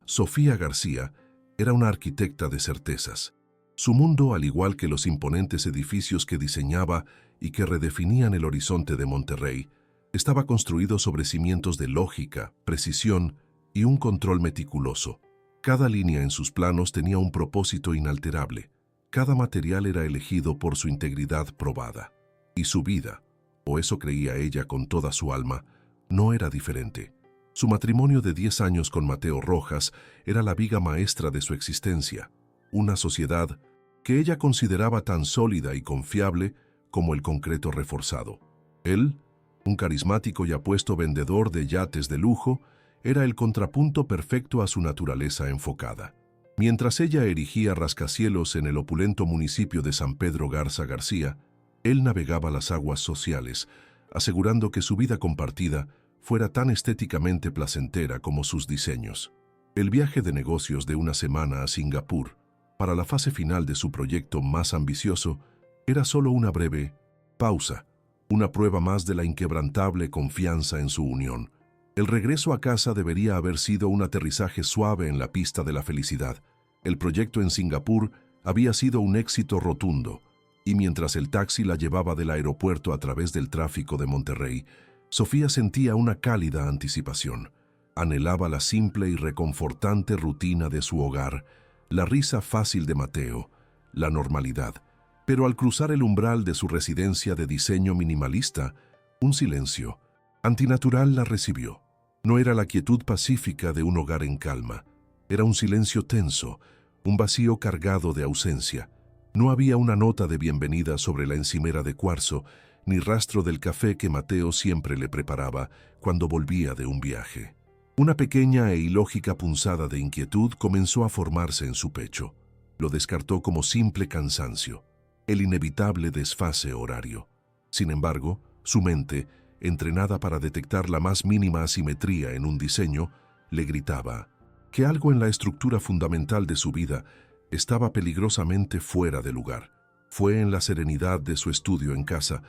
Sofía García era una arquitecta de certezas. Su mundo, al igual que los imponentes edificios que diseñaba y que redefinían el horizonte de Monterrey, estaba construido sobre cimientos de lógica, precisión y un control meticuloso. Cada línea en sus planos tenía un propósito inalterable. Cada material era elegido por su integridad probada. Y su vida, o eso creía ella con toda su alma, no era diferente. Su matrimonio de 10 años con Mateo Rojas era la viga maestra de su existencia, una sociedad que ella consideraba tan sólida y confiable como el concreto reforzado. Él, un carismático y apuesto vendedor de yates de lujo, era el contrapunto perfecto a su naturaleza enfocada. Mientras ella erigía rascacielos en el opulento municipio de San Pedro Garza García, él navegaba las aguas sociales, asegurando que su vida compartida fuera tan estéticamente placentera como sus diseños. El viaje de negocios de una semana a Singapur, para la fase final de su proyecto más ambicioso, era solo una breve pausa, una prueba más de la inquebrantable confianza en su unión. El regreso a casa debería haber sido un aterrizaje suave en la pista de la felicidad. El proyecto en Singapur había sido un éxito rotundo, y mientras el taxi la llevaba del aeropuerto a través del tráfico de Monterrey, Sofía sentía una cálida anticipación. Anhelaba la simple y reconfortante rutina de su hogar, la risa fácil de Mateo, la normalidad. Pero al cruzar el umbral de su residencia de diseño minimalista, un silencio antinatural la recibió. No era la quietud pacífica de un hogar en calma. Era un silencio tenso, un vacío cargado de ausencia. No había una nota de bienvenida sobre la encimera de cuarzo, ni rastro del café que Mateo siempre le preparaba cuando volvía de un viaje. Una pequeña e ilógica punzada de inquietud comenzó a formarse en su pecho. Lo descartó como simple cansancio, el inevitable desfase horario. Sin embargo, su mente, entrenada para detectar la más mínima asimetría en un diseño, le gritaba que algo en la estructura fundamental de su vida estaba peligrosamente fuera de lugar. Fue en la serenidad de su estudio en casa,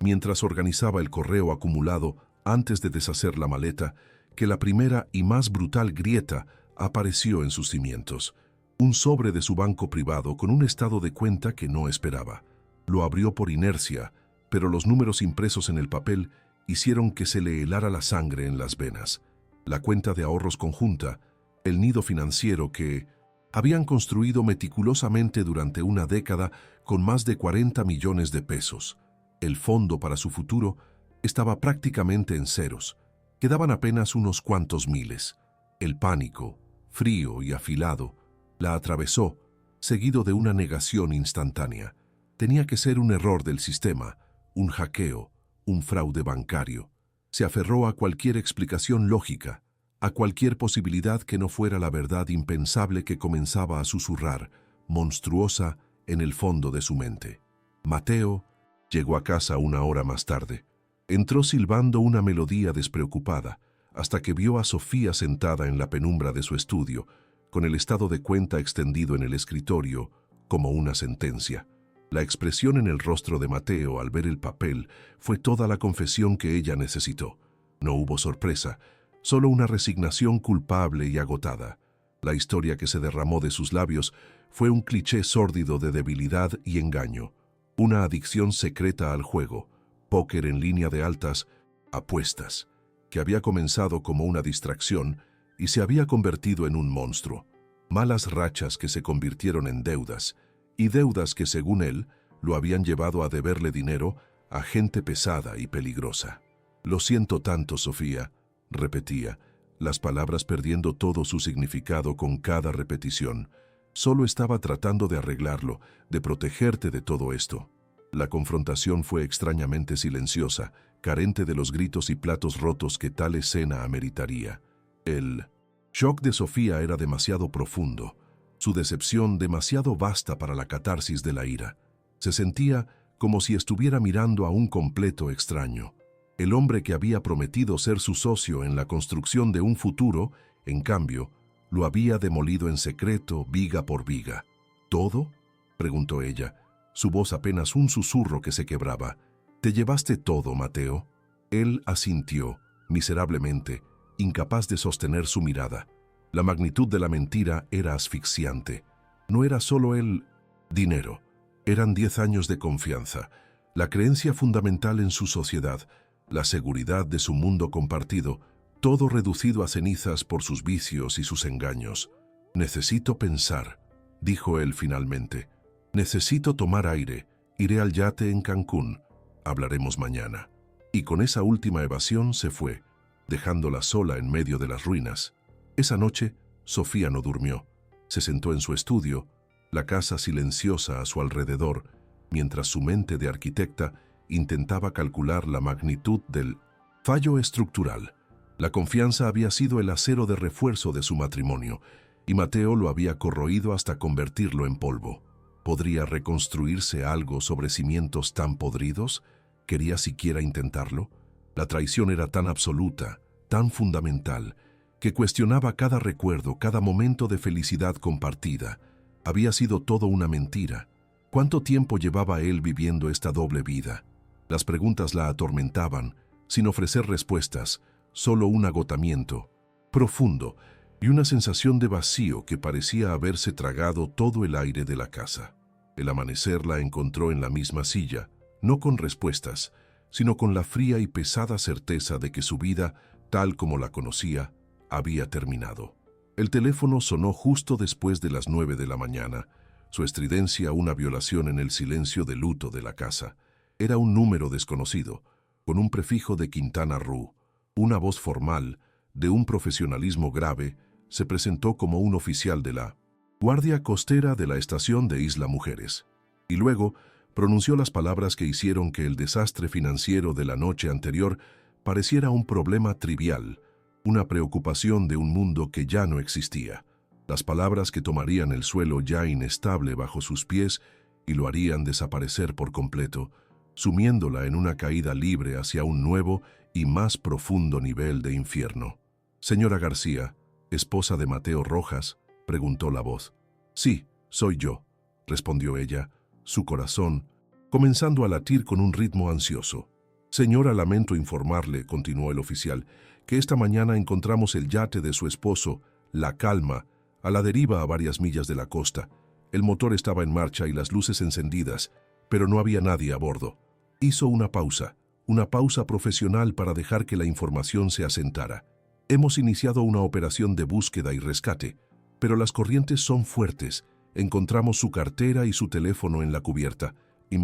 mientras organizaba el correo acumulado antes de deshacer la maleta, que la primera y más brutal grieta apareció en sus cimientos. Un sobre de su banco privado con un estado de cuenta que no esperaba. Lo abrió por inercia, pero los números impresos en el papel hicieron que se le helara la sangre en las venas. La cuenta de ahorros conjunta, el nido financiero que habían construido meticulosamente durante una década con más de 40 millones de pesos. El fondo para su futuro estaba prácticamente en ceros. Quedaban apenas unos cuantos miles. El pánico, frío y afilado, la atravesó, seguido de una negación instantánea. Tenía que ser un error del sistema, un hackeo, un fraude bancario. Se aferró a cualquier explicación lógica, a cualquier posibilidad que no fuera la verdad impensable que comenzaba a susurrar, monstruosa en el fondo de su mente. Mateo llegó a casa una hora más tarde. Entró silbando una melodía despreocupada, hasta que vio a Sofía sentada en la penumbra de su estudio, con el estado de cuenta extendido en el escritorio como una sentencia. La expresión en el rostro de Mateo al ver el papel fue toda la confesión que ella necesitó. No hubo sorpresa, solo una resignación culpable y agotada. La historia que se derramó de sus labios fue un cliché sórdido de debilidad y engaño, una adicción secreta al juego, póker en línea de altas, apuestas, que había comenzado como una distracción y se había convertido en un monstruo. Malas rachas que se convirtieron en deudas, y deudas que, según él, lo habían llevado a deberle dinero a gente pesada y peligrosa. «Lo siento tanto, Sofía», repetía, las palabras perdiendo todo su significado con cada repetición. Solo estaba tratando de arreglarlo, de protegerte de todo esto. La confrontación fue extrañamente silenciosa, carente de los gritos y platos rotos que tal escena ameritaría. El shock de Sofía era demasiado profundo, su decepción demasiado vasta para la catarsis de la ira. Se sentía como si estuviera mirando a un completo extraño. El hombre que había prometido ser su socio en la construcción de un futuro, en cambio, lo había demolido en secreto, viga por viga. ¿Todo?, preguntó ella, su voz apenas un susurro que se quebraba. «¿Te llevaste todo, Mateo?» Él asintió, miserablemente, incapaz de sostener su mirada. La magnitud de la mentira era asfixiante. No era solo el dinero, eran 10 años de confianza, la creencia fundamental en su sociedad, la seguridad de su mundo compartido, todo reducido a cenizas por sus vicios y sus engaños. «Necesito pensar», dijo él finalmente. «Necesito tomar aire. Iré al yate en Cancún. Hablaremos mañana». Y con esa última evasión se fue, dejándola sola en medio de las ruinas. Esa noche, Sofía no durmió. Se sentó en su estudio, la casa silenciosa a su alrededor, mientras su mente de arquitecta intentaba calcular la magnitud del fallo estructural. La confianza había sido el acero de refuerzo de su matrimonio, y Mateo lo había corroído hasta convertirlo en polvo. ¿Podría reconstruirse algo sobre cimientos tan podridos? ¿Quería siquiera intentarlo? La traición era tan absoluta, tan fundamental, que cuestionaba cada recuerdo, cada momento de felicidad compartida. Había sido todo una mentira. ¿Cuánto tiempo llevaba él viviendo esta doble vida? Las preguntas la atormentaban, sin ofrecer respuestas, solo un agotamiento profundo y una sensación de vacío que parecía haberse tragado todo el aire de la casa. El amanecer la encontró en la misma silla, no con respuestas, sino con la fría y pesada certeza de que su vida, tal como la conocía, había terminado. El teléfono sonó justo después de las 9 de la mañana, su estridencia una violación en el silencio de luto de la casa. Era un número desconocido, con un prefijo de Quintana Roo. Una voz formal, de un profesionalismo grave, se presentó como un oficial de la Guardia Costera de la estación de Isla Mujeres, y luego pronunció las palabras que hicieron que el desastre financiero de la noche anterior pareciera un problema trivial, una preocupación de un mundo que ya no existía. Las palabras que tomarían el suelo ya inestable bajo sus pies y lo harían desaparecer por completo, sumiéndola en una caída libre hacia un nuevo y más profundo nivel de infierno. «Señora García, esposa de Mateo Rojas», preguntó la voz. «Sí, soy yo», respondió ella, su corazón comenzando a latir con un ritmo ansioso. «Señora, lamento informarle», continuó el oficial, «que esta mañana encontramos el yate de su esposo, La Calma, a la deriva a varias millas de la costa. El motor estaba en marcha y las luces encendidas, pero no había nadie a bordo». Hizo una pausa profesional para dejar que la información se asentara. «Hemos iniciado una operación de búsqueda y rescate, pero las corrientes son fuertes. Encontramos su cartera y su teléfono en la cubierta. Y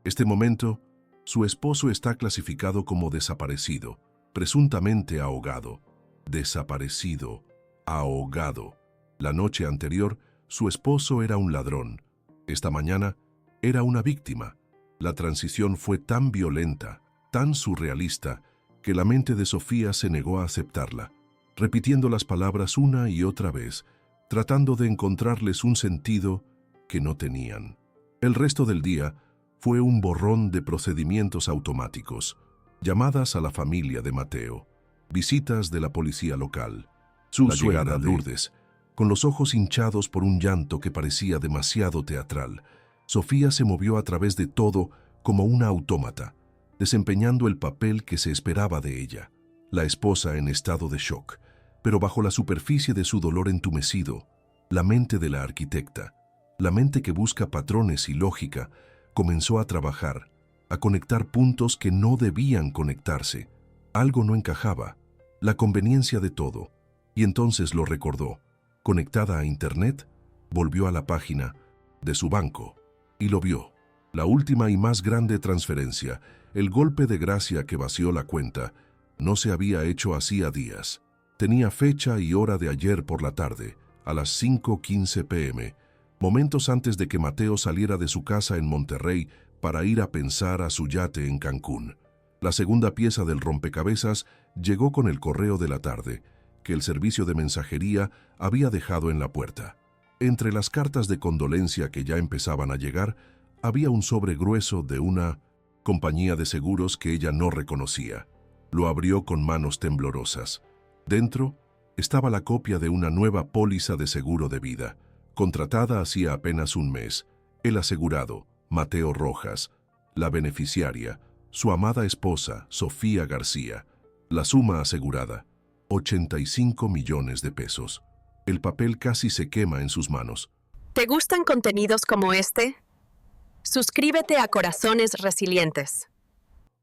este momento, su esposo está clasificado como desaparecido, presuntamente ahogado. Desaparecido, ahogado. La noche anterior, su esposo era un ladrón. Esta mañana, era una víctima. La transición fue tan violenta, tan surrealista, que la mente de Sofía se negó a aceptarla, repitiendo las palabras una y otra vez, tratando de encontrarles un sentido que no tenían. El resto del día fue un borrón de procedimientos automáticos, llamadas a la familia de Mateo, visitas de la policía local, su suegra Lourdes, con los ojos hinchados por un llanto que parecía demasiado teatral. Sofía se movió a través de todo como una autómata, desempeñando el papel que se esperaba de ella, la esposa en estado de shock, pero bajo la superficie de su dolor entumecido, la mente de la arquitecta, la mente que busca patrones y lógica, comenzó a trabajar, a conectar puntos que no debían conectarse. Algo no encajaba, la conveniencia de todo, y entonces lo recordó. Conectada a Internet, volvió a la página de su banco y lo vio. La última y más grande transferencia, el golpe de gracia que vació la cuenta, no se había hecho hacía días. Tenía fecha y hora de ayer por la tarde, a las 5:15 p.m., momentos antes de que Mateo saliera de su casa en Monterrey para ir a pensar a su yate en Cancún. La segunda pieza del rompecabezas llegó con el correo de la tarde, que el servicio de mensajería había dejado en la puerta. Entre las cartas de condolencia que ya empezaban a llegar, había un sobre grueso de una compañía de seguros que ella no reconocía. Lo abrió con manos temblorosas. Dentro estaba la copia de una nueva póliza de seguro de vida, contratada hacía apenas un mes. El asegurado, Mateo Rojas; la beneficiaria, su amada esposa, Sofía García. La suma asegurada, $85 millones. El papel casi se quema en sus manos. ¿Te gustan contenidos como este? Suscríbete a Corazones Resilientes.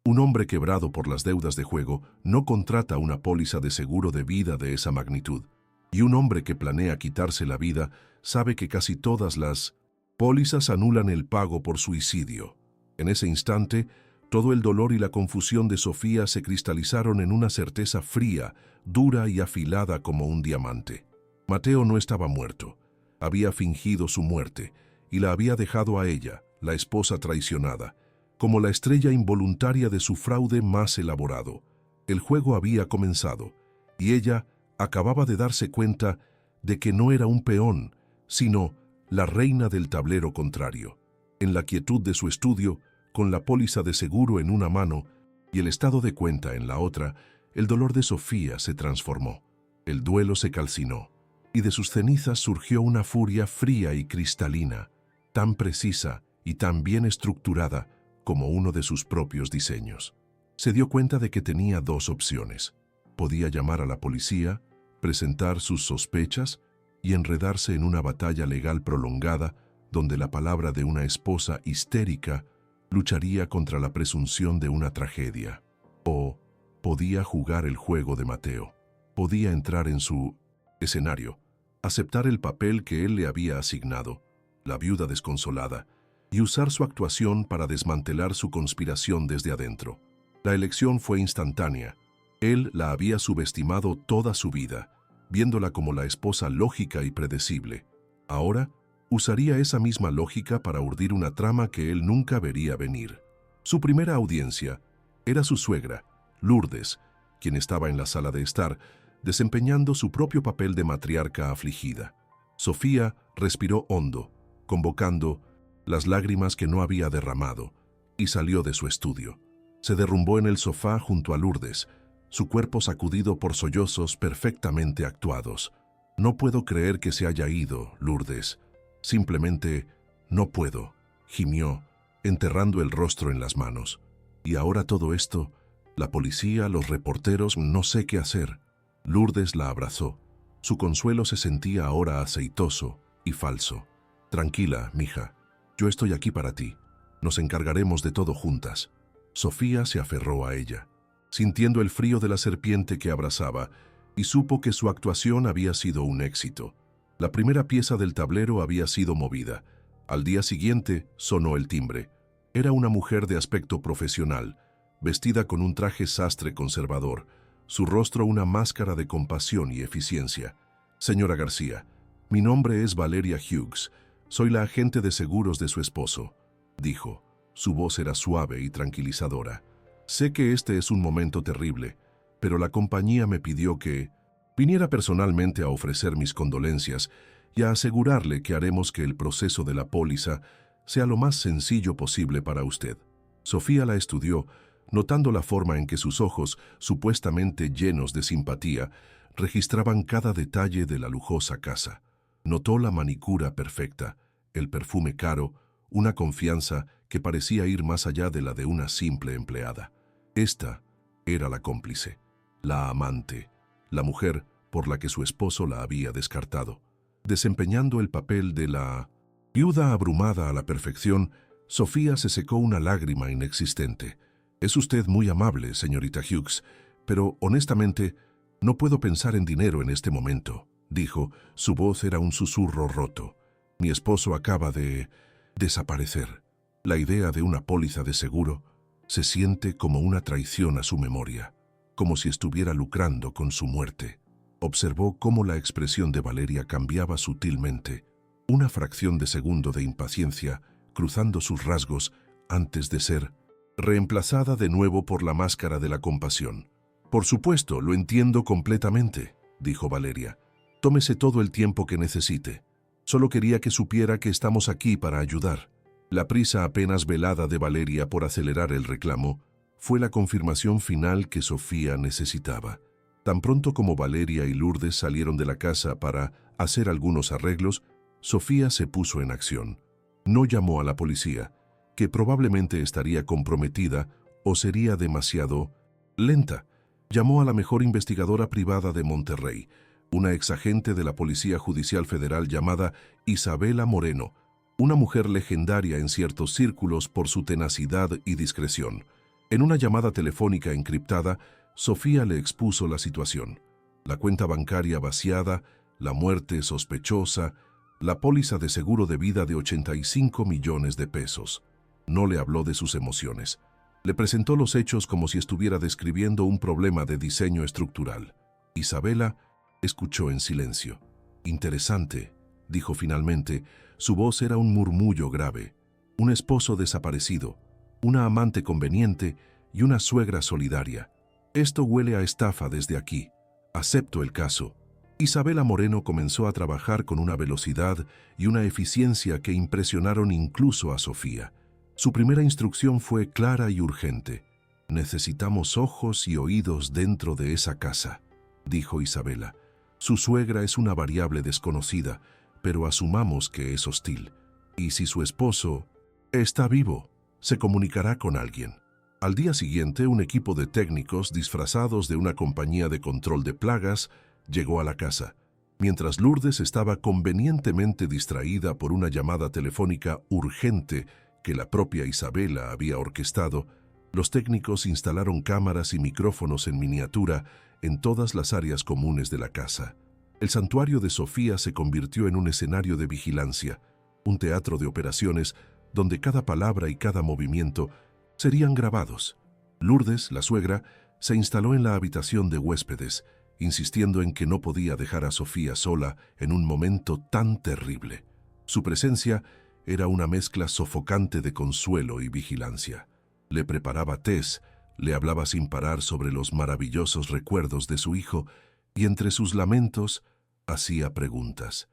Un hombre quebrado por las deudas de juego no contrata una póliza de seguro de vida de esa magnitud. Y un hombre que planea quitarse la vida sabe que casi todas las pólizas anulan el pago por suicidio. En ese instante, todo el dolor y la confusión de Sofía se cristalizaron en una certeza fría, dura y afilada como un diamante. Mateo no estaba muerto. Había fingido su muerte y la había dejado a ella, la esposa traicionada, como la estrella involuntaria de su fraude más elaborado. El juego había comenzado, y ella acababa de darse cuenta de que no era un peón, sino la reina del tablero contrario. En la quietud de su estudio, con la póliza de seguro en una mano y el estado de cuenta en la otra, el dolor de Sofía se transformó. El duelo se calcinó, y de sus cenizas surgió una furia fría y cristalina, tan precisa y tan bien estructurada como uno de sus propios diseños. Se dio cuenta de que tenía dos opciones. Podía llamar a la policía, presentar sus sospechas y enredarse en una batalla legal prolongada donde la palabra de una esposa histérica lucharía contra la presunción de una tragedia. O podía jugar el juego de Mateo. Podía entrar en su escenario, aceptar el papel que él le había asignado, la viuda desconsolada, y usar su actuación para desmantelar su conspiración desde adentro. La elección fue instantánea. Él la había subestimado toda su vida, viéndola como la esposa lógica y predecible. Ahora, usaría esa misma lógica para urdir una trama que él nunca vería venir. Su primera audiencia era su suegra, Lourdes, quien estaba en la sala de estar, desempeñando su propio papel de matriarca afligida. Sofía respiró hondo, convocando las lágrimas que no había derramado, y salió de su estudio. Se derrumbó en el sofá junto a Lourdes, su cuerpo sacudido por sollozos perfectamente actuados. «No puedo creer que se haya ido, Lourdes. Simplemente no puedo», gimió, enterrando el rostro en las manos. «Y ahora todo esto, la policía, los reporteros, no sé qué hacer». Lourdes la abrazó. Su consuelo se sentía ahora aceitoso y falso. «Tranquila, mija. Yo estoy aquí para ti. Nos encargaremos de todo juntas». Sofía se aferró a ella, sintiendo el frío de la serpiente que abrazaba, y supo que su actuación había sido un éxito. La primera pieza del tablero había sido movida. Al día siguiente sonó el timbre. Era una mujer de aspecto profesional, vestida con un traje sastre conservador, su rostro una máscara de compasión y eficiencia. «Señora García, mi nombre es Valeria Hughes. Soy la agente de seguros de su esposo», dijo. Su voz era suave y tranquilizadora. «Sé que este es un momento terrible, pero la compañía me pidió que viniera personalmente a ofrecer mis condolencias y a asegurarle que haremos que el proceso de la póliza sea lo más sencillo posible para usted». Sofía la estudió, notando la forma en que sus ojos, supuestamente llenos de simpatía, registraban cada detalle de la lujosa casa. Notó la manicura perfecta, el perfume caro, una confianza que parecía ir más allá de la de una simple empleada. Esta era la cómplice, la amante, la mujer por la que su esposo la había descartado. Desempeñando el papel de la viuda abrumada a la perfección, Sofía se secó una lágrima inexistente. «Es usted muy amable, señorita Hughes, pero honestamente no puedo pensar en dinero en este momento», dijo. Su voz era un susurro roto. «Mi esposo acaba de desaparecer. La idea de una póliza de seguro se siente como una traición a su memoria, como si estuviera lucrando con su muerte». Observó cómo la expresión de Valeria cambiaba sutilmente, una fracción de segundo de impaciencia cruzando sus rasgos antes de ser reemplazada de nuevo por la máscara de la compasión. «Por supuesto, lo entiendo completamente», dijo Valeria. «Tómese todo el tiempo que necesite. Solo quería que supiera que estamos aquí para ayudar». La prisa apenas velada de Valeria por acelerar el reclamo fue la confirmación final que Sofía necesitaba. Tan pronto como Valeria y Lourdes salieron de la casa para hacer algunos arreglos, Sofía se puso en acción. No llamó a la policía, que probablemente estaría comprometida o sería demasiado lenta. Llamó a la mejor investigadora privada de Monterrey, una exagente de la Policía Judicial Federal llamada Isabela Moreno, una mujer legendaria en ciertos círculos por su tenacidad y discreción. En una llamada telefónica encriptada, Sofía le expuso la situación: la cuenta bancaria vaciada, la muerte sospechosa, la póliza de seguro de vida de 85 millones de pesos. No le habló de sus emociones. Le presentó los hechos como si estuviera describiendo un problema de diseño estructural. Isabela escuchó en silencio. «Interesante», dijo finalmente. Su voz era un murmullo grave. «Un esposo desaparecido, una amante conveniente y una suegra solidaria. Esto huele a estafa desde aquí. Acepto el caso». Isabela Moreno comenzó a trabajar con una velocidad y una eficiencia que impresionaron incluso a Sofía. Su primera instrucción fue clara y urgente. «Necesitamos ojos y oídos dentro de esa casa», dijo Isabela. «Su suegra es una variable desconocida, pero asumamos que es hostil. Y si su esposo está vivo, se comunicará con alguien». Al día siguiente, un equipo de técnicos disfrazados de una compañía de control de plagas llegó a la casa. Mientras Lourdes estaba convenientemente distraída por una llamada telefónica urgente que la propia Isabela había orquestado, los técnicos instalaron cámaras y micrófonos en miniatura en todas las áreas comunes de la casa. El santuario de Sofía se convirtió en un escenario de vigilancia, un teatro de operaciones donde cada palabra y cada movimiento serían grabados. Lourdes, la suegra, se instaló en la habitación de huéspedes, insistiendo en que no podía dejar a Sofía sola en un momento tan terrible. Su presencia era una mezcla sofocante de consuelo y vigilancia. Le preparaba tés, le hablaba sin parar sobre los maravillosos recuerdos de su hijo y entre sus lamentos hacía preguntas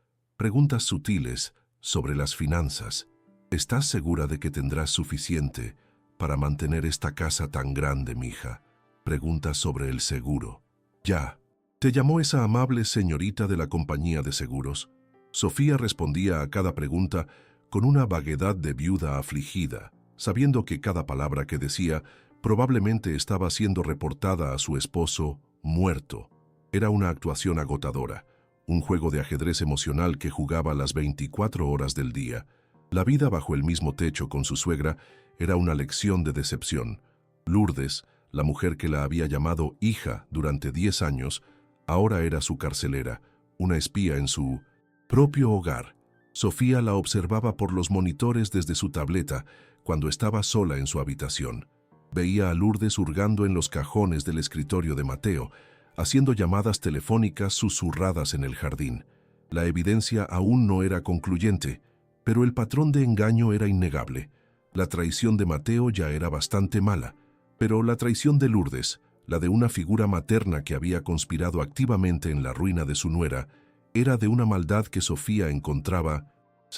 sutiles sobre las finanzas. «¿Estás segura de que tendrás suficiente para mantener esta casa tan grande, mija?» Preguntas sobre el seguro. «Ya». «¿Te llamó esa amable señorita de la compañía de seguros?» Sofía respondía a cada pregunta con una vaguedad de viuda afligida, sabiendo que cada palabra que decía probablemente estaba siendo reportada a su esposo muerto. Era una actuación agotadora, un juego de ajedrez emocional que jugaba las 24 horas del día. La vida bajo el mismo techo con su suegra era una lección de decepción. Lourdes, la mujer que la había llamado hija durante 10 años, ahora era su carcelera, una espía en su propio hogar. Sofía la observaba por los monitores desde su tableta cuando estaba sola en su habitación. Veía a Lourdes hurgando en los cajones del escritorio de Mateo, haciendo llamadas telefónicas susurradas en el jardín. La evidencia aún no era concluyente, pero el patrón de engaño era innegable. La traición de Mateo ya era bastante mala, pero la traición de Lourdes, la de una figura materna que había conspirado activamente en la ruina de su nuera, era de una maldad que Sofía encontraba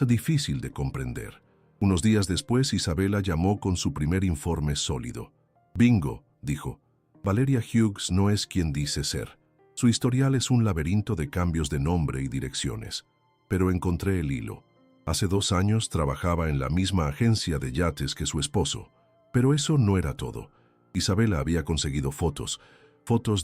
difícil de comprender. Unos días después, Isabela llamó con su primer informe sólido. «Bingo», dijo. «Valeria Hughes no es quien dice ser. Su historial es un laberinto de cambios de nombre y direcciones. Pero encontré el hilo. Hace 2 años trabajaba en la misma agencia de yates que su esposo. Pero eso no era todo. Isabela había conseguido fotos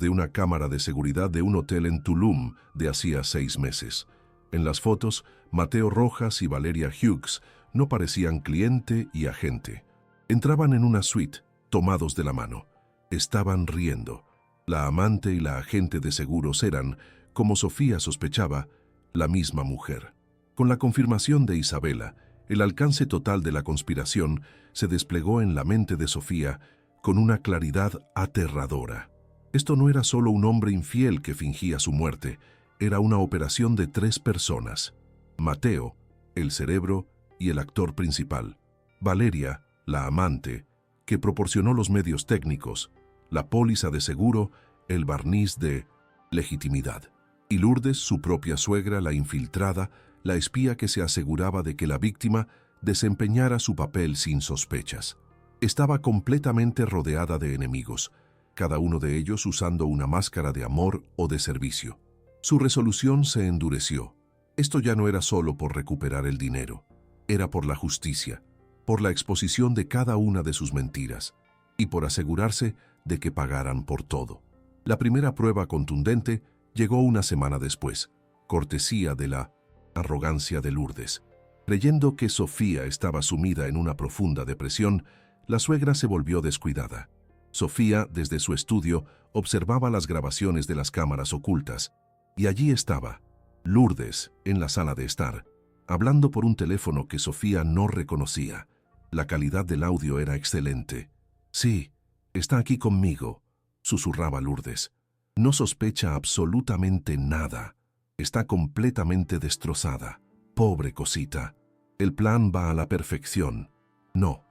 de una cámara de seguridad de un hotel en Tulum de hacía 6 meses. En las fotos, Mateo Rojas y Valeria Hughes no parecían cliente y agente. Entraban en una suite, tomados de la mano. Estaban riendo. La amante y la agente de seguros eran, como Sofía sospechaba, la misma mujer. Con la confirmación de Isabela, el alcance total de la conspiración se desplegó en la mente de Sofía con una claridad aterradora. Esto no era solo un hombre infiel que fingía su muerte, era una operación de 3 personas. Mateo, el cerebro y el actor principal. Valeria, la amante, que proporcionó los medios técnicos, la póliza de seguro, el barniz de legitimidad. Y Lourdes, su propia suegra, la infiltrada, la espía que se aseguraba de que la víctima desempeñara su papel sin sospechas. Estaba completamente rodeada de enemigos, cada uno de ellos usando una máscara de amor o de servicio. Su resolución se endureció. Esto ya no era solo por recuperar el dinero, era por la justicia, por la exposición de cada una de sus mentiras y por asegurarse de que pagaran por todo. La primera prueba contundente llegó una semana después, cortesía de la arrogancia de Lourdes. Creyendo que Sofía estaba sumida en una profunda depresión, la suegra se volvió descuidada. Sofía, desde su estudio, observaba las grabaciones de las cámaras ocultas, y allí estaba, Lourdes, en la sala de estar, hablando por un teléfono que Sofía no reconocía. La calidad del audio era excelente. «Sí, está aquí conmigo», susurraba Lourdes. «No sospecha absolutamente nada. Está completamente destrozada. Pobre cosita. El plan va a la perfección. No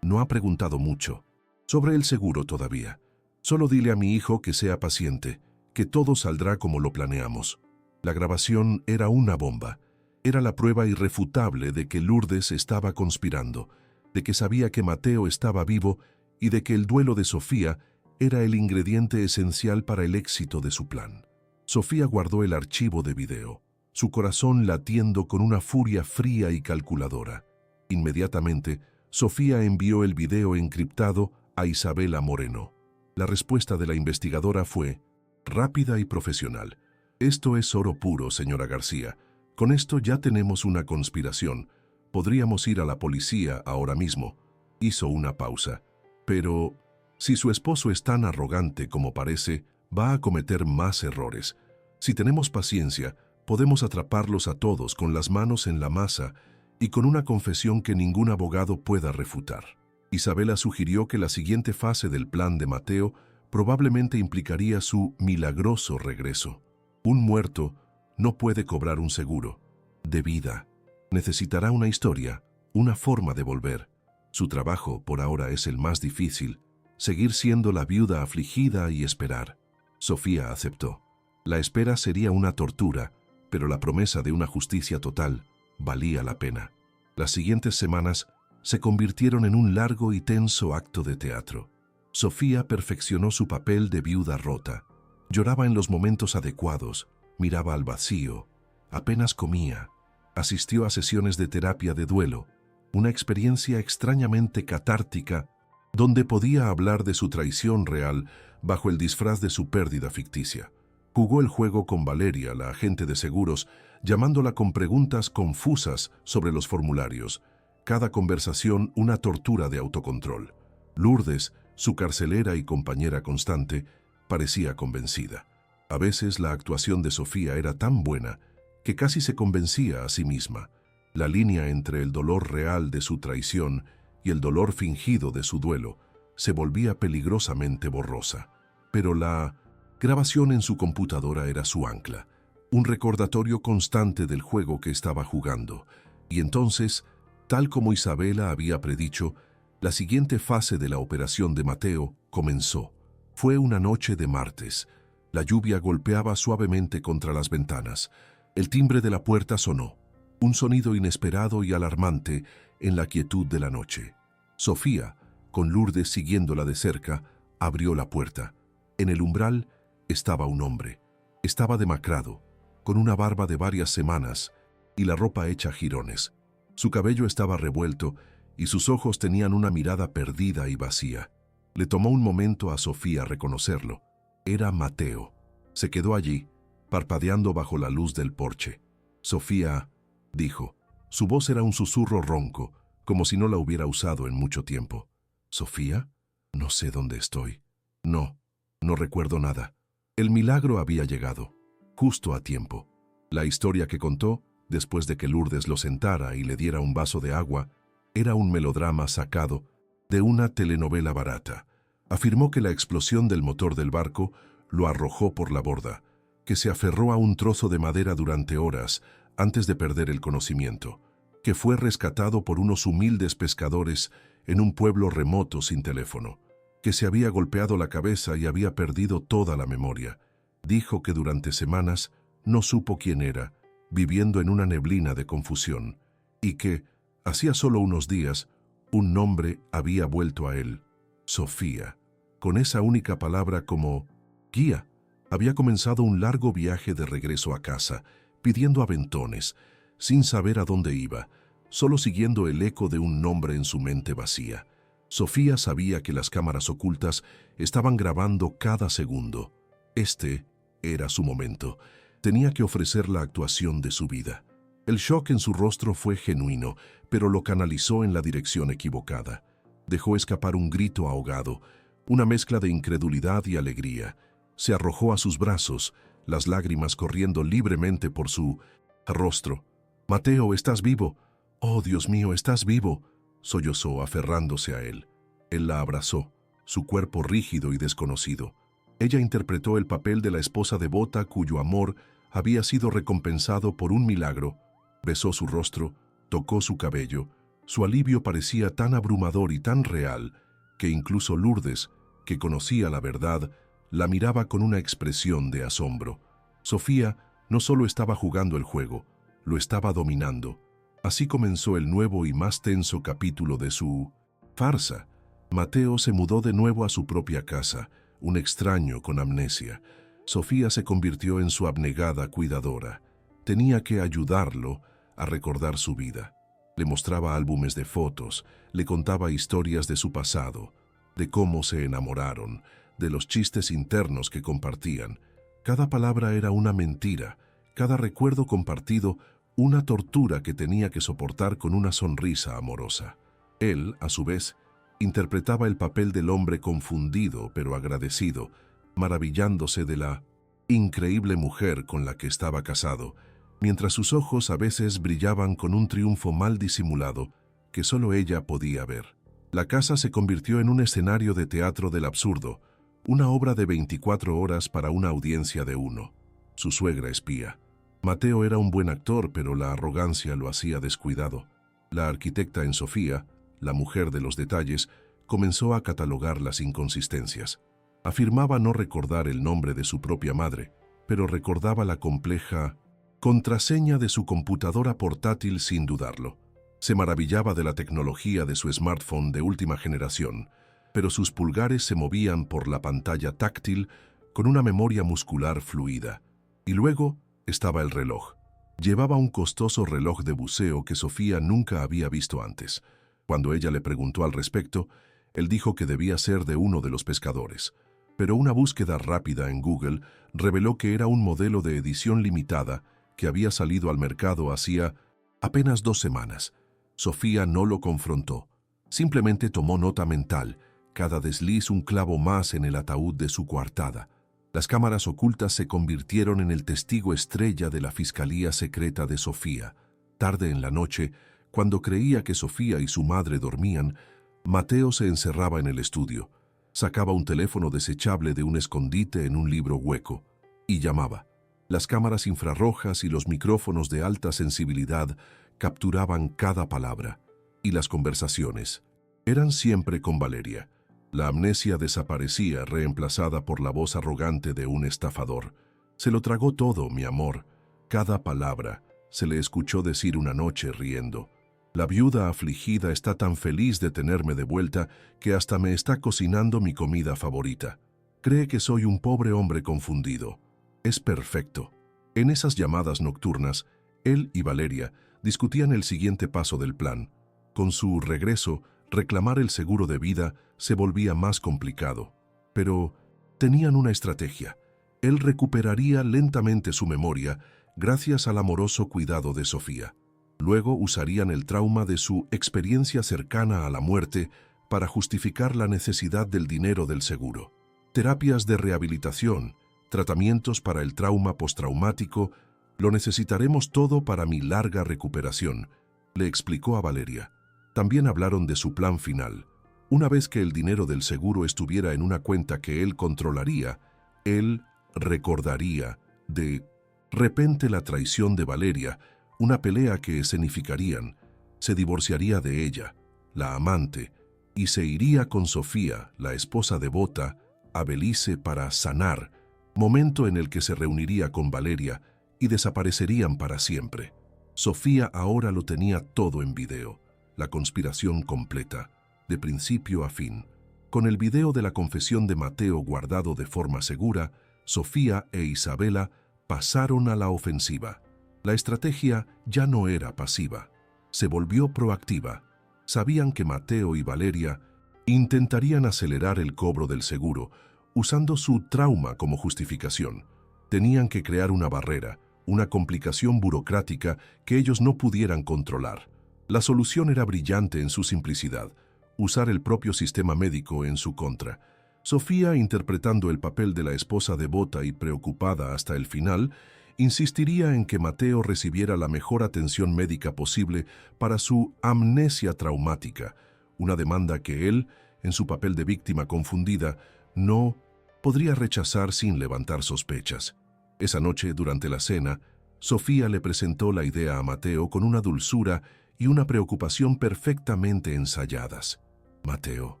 ha preguntado mucho. Sobre el seguro todavía. Solo dile a mi hijo que sea paciente, que todo saldrá como lo planeamos». La grabación era una bomba. Era la prueba irrefutable de que Lourdes estaba conspirando, de que sabía que Mateo estaba vivo y de que el duelo de Sofía era el ingrediente esencial para el éxito de su plan. Sofía guardó el archivo de video, su corazón latiendo con una furia fría y calculadora. Inmediatamente, Sofía envió el video encriptado a Isabela Moreno. La respuesta de la investigadora fue rápida y profesional. «Esto es oro puro, señora García. Con esto ya tenemos una conspiración. Podríamos ir a la policía ahora mismo». Hizo una pausa. «Pero, si su esposo es tan arrogante como parece, va a cometer más errores. Si tenemos paciencia, podemos atraparlos a todos con las manos en la masa y con una confesión que ningún abogado pueda refutar». Isabela sugirió que la siguiente fase del plan de Mateo probablemente implicaría su milagroso regreso. Un muerto no puede cobrar un seguro de vida. Necesitará una historia, una forma de volver. Su trabajo, por ahora, es el más difícil, seguir siendo la viuda afligida y esperar. Sofía aceptó. La espera sería una tortura, pero la promesa de una justicia total valía la pena. Las siguientes semanas se convirtieron en un largo y tenso acto de teatro. Sofía perfeccionó su papel de viuda rota. Lloraba en los momentos adecuados, miraba al vacío, apenas comía. Asistió a sesiones de terapia de duelo, una experiencia extrañamente catártica donde podía hablar de su traición real bajo el disfraz de su pérdida ficticia. Jugó el juego con Valeria, la agente de seguros, llamándola con preguntas confusas sobre los formularios. Cada conversación una tortura de autocontrol. Lourdes, su carcelera y compañera constante, parecía convencida. A veces la actuación de Sofía era tan buena que casi se convencía a sí misma. La línea entre el dolor real de su traición y el dolor fingido de su duelo se volvía peligrosamente borrosa. Pero la grabación en su computadora era su ancla, un recordatorio constante del juego que estaba jugando. Y entonces, tal como Isabela había predicho, la siguiente fase de la operación de Mateo comenzó. Fue una noche de martes. La lluvia golpeaba suavemente contra las ventanas. El timbre de la puerta sonó, un sonido inesperado y alarmante en la quietud de la noche. Sofía, con Lourdes siguiéndola de cerca, abrió la puerta. En el umbral estaba un hombre. Estaba demacrado, con una barba de varias semanas y la ropa hecha jirones. Su cabello estaba revuelto y sus ojos tenían una mirada perdida y vacía. Le tomó un momento a Sofía reconocerlo. Era Mateo. Se quedó allí, parpadeando bajo la luz del porche. «Sofía», dijo. Su voz era un susurro ronco, como si no la hubiera usado en mucho tiempo. «¿Sofía? No sé dónde estoy. No recuerdo nada». El milagro había llegado, justo a tiempo. La historia que contó, después de que Lourdes lo sentara y le diera un vaso de agua, era un melodrama sacado de una telenovela barata. Afirmó que la explosión del motor del barco lo arrojó por la borda, que se aferró a un trozo de madera durante horas antes de perder el conocimiento, que fue rescatado por unos humildes pescadores en un pueblo remoto sin teléfono, que se había golpeado la cabeza y había perdido toda la memoria. Dijo que durante semanas no supo quién era, viviendo en una neblina de confusión, y que, hacía solo unos días, un nombre había vuelto a él: Sofía. Con esa única palabra como guía, había comenzado un largo viaje de regreso a casa, pidiendo aventones, sin saber a dónde iba, solo siguiendo el eco de un nombre en su mente vacía. Sofía sabía que las cámaras ocultas estaban grabando cada segundo. Este era su momento. Tenía que ofrecer la actuación de su vida. El shock en su rostro fue genuino, pero lo canalizó en la dirección equivocada. Dejó escapar un grito ahogado, una mezcla de incredulidad y alegría. Se arrojó a sus brazos, las lágrimas corriendo libremente por su rostro. «Mateo, ¿estás vivo? Oh, Dios mío, ¿estás vivo?», sollozó aferrándose a él. Él la abrazó, su cuerpo rígido y desconocido. Ella interpretó el papel de la esposa devota cuyo amor había sido recompensado por un milagro. Besó su rostro, tocó su cabello. Su alivio parecía tan abrumador y tan real que incluso Lourdes, que conocía la verdad, la miraba con una expresión de asombro. Sofía no solo estaba jugando el juego, lo estaba dominando. Así comenzó el nuevo y más tenso capítulo de su farsa. Mateo se mudó de nuevo a su propia casa, un extraño con amnesia. Sofía se convirtió en su abnegada cuidadora. Tenía que ayudarlo a recordar su vida. Le mostraba álbumes de fotos, le contaba historias de su pasado, de cómo se enamoraron, de los chistes internos que compartían. Cada palabra era una mentira, cada recuerdo compartido una tortura que tenía que soportar con una sonrisa amorosa. Él, a su vez, interpretaba el papel del hombre confundido pero agradecido, maravillándose de la increíble mujer con la que estaba casado, mientras sus ojos a veces brillaban con un triunfo mal disimulado que solo ella podía ver. La casa se convirtió en un escenario de teatro del absurdo, una obra de 24 horas para una audiencia de uno. Su suegra espía. Mateo era un buen actor, pero la arrogancia lo hacía descuidado. La arquitecta en Sofía, la mujer de los detalles, comenzó a catalogar las inconsistencias. Afirmaba no recordar el nombre de su propia madre, pero recordaba la compleja contraseña de su computadora portátil sin dudarlo. Se maravillaba de la tecnología de su smartphone de última generación, pero sus pulgares se movían por la pantalla táctil con una memoria muscular fluida. Y luego estaba el reloj. Llevaba un costoso reloj de buceo que Sofía nunca había visto antes. Cuando ella le preguntó al respecto, él dijo que debía ser de uno de los pescadores. Pero una búsqueda rápida en Google reveló que era un modelo de edición limitada que había salido al mercado hacía apenas 2 semanas. Sofía no lo confrontó. Simplemente tomó nota mental, cada desliz un clavo más en el ataúd de su coartada. Las cámaras ocultas se convirtieron en el testigo estrella de la Fiscalía Secreta de Sofía. Tarde en la noche, cuando creía que Sofía y su madre dormían, Mateo se encerraba en el estudio, sacaba un teléfono desechable de un escondite en un libro hueco y llamaba. Las cámaras infrarrojas y los micrófonos de alta sensibilidad capturaban cada palabra, y las conversaciones eran siempre con Valeria. La amnesia desaparecía, reemplazada por la voz arrogante de un estafador. «Se lo tragó todo, mi amor». Cada palabra se le escuchó decir una noche riendo. «La viuda afligida está tan feliz de tenerme de vuelta que hasta me está cocinando mi comida favorita. Cree que soy un pobre hombre confundido. Es perfecto». En esas llamadas nocturnas, él y Valeria discutían el siguiente paso del plan. Con su regreso, reclamar el seguro de vida se volvía más complicado. Pero tenían una estrategia. Él recuperaría lentamente su memoria gracias al amoroso cuidado de Sofía. Luego usarían el trauma de su experiencia cercana a la muerte para justificar la necesidad del dinero del seguro. Terapias de rehabilitación, tratamientos para el trauma postraumático, lo necesitaremos todo para mi larga recuperación, le explicó a Valeria. También hablaron de su plan final. Una vez que el dinero del seguro estuviera en una cuenta que él controlaría, él recordaría de repente la traición de Valeria, una pelea que escenificarían, se divorciaría de ella, la amante, y se iría con Sofía, la esposa devota, a Belice para sanar, momento en el que se reuniría con Valeria y desaparecerían para siempre. Sofía ahora lo tenía todo en video, la conspiración completa, de principio a fin. Con el video de la confesión de Mateo guardado de forma segura, Sofía e Isabela pasaron a la ofensiva. La estrategia ya no era pasiva, se volvió proactiva. Sabían que Mateo y Valeria intentarían acelerar el cobro del seguro, usando su trauma como justificación. Tenían que crear una barrera, una complicación burocrática que ellos no pudieran controlar. La solución era brillante en su simplicidad: usar el propio sistema médico en su contra. Sofía, interpretando el papel de la esposa devota y preocupada hasta el final, insistiría en que Mateo recibiera la mejor atención médica posible para su amnesia traumática, una demanda que él, en su papel de víctima confundida, no podría rechazar sin levantar sospechas. Esa noche, durante la cena, Sofía le presentó la idea a Mateo con una dulzura y una preocupación perfectamente ensayadas. «Mateo,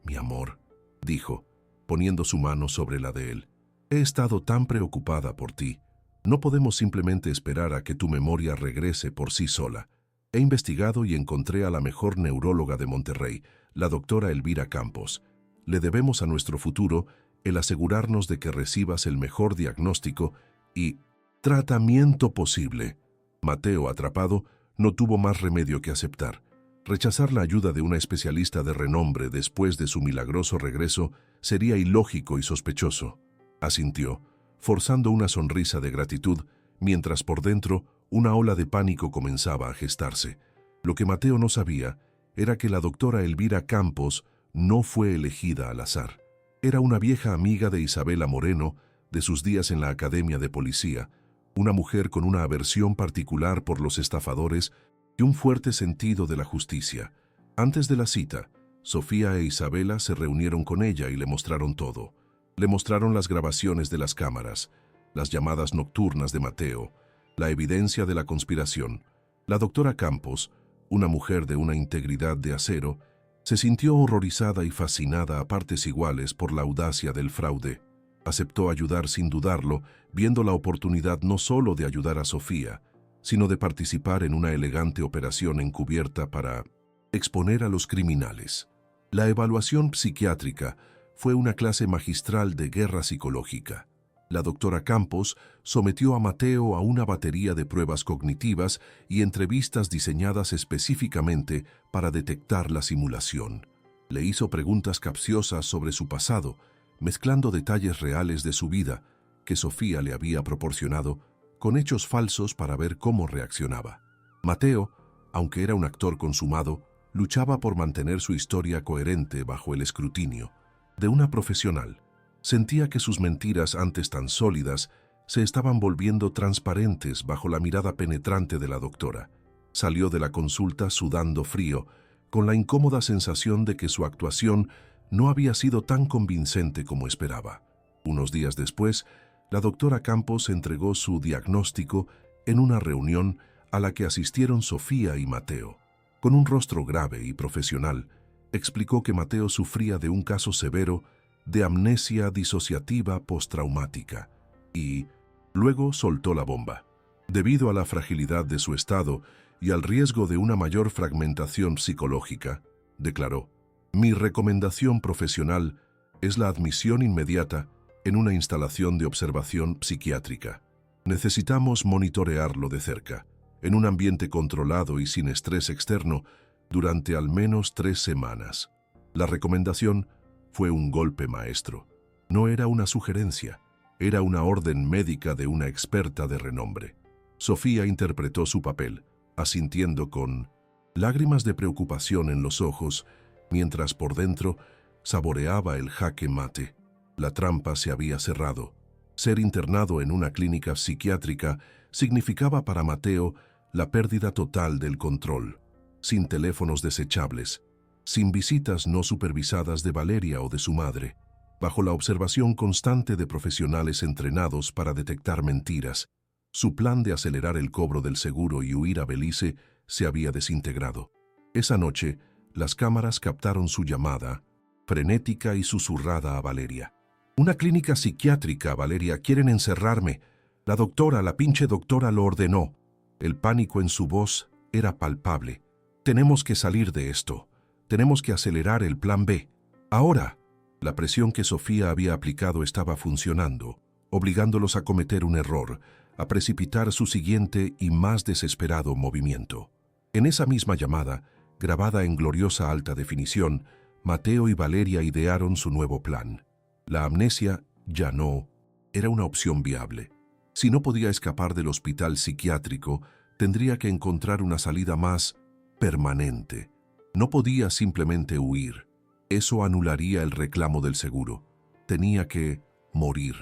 mi amor», dijo, poniendo su mano sobre la de él, «he estado tan preocupada por ti. No podemos simplemente esperar a que tu memoria regrese por sí sola. He investigado y encontré a la mejor neuróloga de Monterrey, la doctora Elvira Campos. Le debemos a nuestro futuro el asegurarnos de que recibas el mejor diagnóstico y tratamiento posible». Mateo, atrapado, no tuvo más remedio que aceptar. Rechazar la ayuda de una especialista de renombre después de su milagroso regreso sería ilógico y sospechoso. Asintió, forzando una sonrisa de gratitud, mientras por dentro una ola de pánico comenzaba a gestarse. Lo que Mateo no sabía era que la doctora Elvira Campos no fue elegida al azar. Era una vieja amiga de Isabela Moreno, de sus días en la Academia de Policía, una mujer con una aversión particular por los estafadores y un fuerte sentido de la justicia. Antes de la cita, Sofía e Isabela se reunieron con ella y le mostraron todo. Le mostraron las grabaciones de las cámaras, las llamadas nocturnas de Mateo, la evidencia de la conspiración. La doctora Campos, una mujer de una integridad de acero, se sintió horrorizada y fascinada a partes iguales por la audacia del fraude. Aceptó ayudar sin dudarlo, viendo la oportunidad no solo de ayudar a Sofía, sino de participar en una elegante operación encubierta para exponer a los criminales. La evaluación psiquiátrica fue una clase magistral de guerra psicológica. La doctora Campos sometió a Mateo a una batería de pruebas cognitivas y entrevistas diseñadas específicamente para detectar la simulación. Le hizo preguntas capciosas sobre su pasado, mezclando detalles reales de su vida, que Sofía le había proporcionado, con hechos falsos para ver cómo reaccionaba. Mateo, aunque era un actor consumado, luchaba por mantener su historia coherente bajo el escrutinio de una profesional. Sentía que sus mentiras, antes tan sólidas, se estaban volviendo transparentes bajo la mirada penetrante de la doctora. Salió de la consulta sudando frío, con la incómoda sensación de que su actuación no había sido tan convincente como esperaba. Unos días después, la doctora Campos entregó su diagnóstico en una reunión a la que asistieron Sofía y Mateo. Con un rostro grave y profesional, explicó que Mateo sufría de un caso severo de amnesia disociativa postraumática y luego soltó la bomba. Debido a la fragilidad de su estado y al riesgo de una mayor fragmentación psicológica, declaró: «Mi recomendación profesional es la admisión inmediata en una instalación de observación psiquiátrica. Necesitamos monitorearlo de cerca, en un ambiente controlado y sin estrés externo, durante al menos 3 semanas». La recomendación fue un golpe maestro. No era una sugerencia, era una orden médica de una experta de renombre. Sofía interpretó su papel, asintiendo con lágrimas de preocupación en los ojos, mientras por dentro saboreaba el jaque mate. La trampa se había cerrado. Ser internado en una clínica psiquiátrica significaba para Mateo la pérdida total del control, sin teléfonos desechables, sin visitas no supervisadas de Valeria o de su madre, bajo la observación constante de profesionales entrenados para detectar mentiras. Su plan de acelerar el cobro del seguro y huir a Belice se había desintegrado. Esa noche, las cámaras captaron su llamada, frenética y susurrada, a Valeria. «Una clínica psiquiátrica, Valeria, quieren encerrarme. La pinche doctora lo ordenó». El pánico en su voz era palpable. «Tenemos que salir de esto. Tenemos que acelerar el plan B. Ahora». La presión que Sofía había aplicado estaba funcionando, obligándolos a cometer un error, a precipitar su siguiente y más desesperado movimiento. En esa misma llamada, grabada en gloriosa alta definición, Mateo y Valeria idearon su nuevo plan. La amnesia ya no era una opción viable. Si no podía escapar del hospital psiquiátrico, tendría que encontrar una salida más permanente. No podía simplemente huir. Eso anularía el reclamo del seguro. Tenía que morir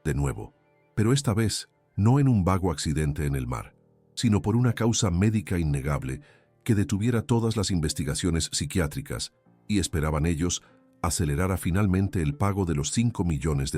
de nuevo. Pero esta vez no en un vago accidente en el mar, sino por una causa médica innegable que detuviera todas las investigaciones psiquiátricas y esperaban ellos acelerara finalmente el pago de los $5 millones.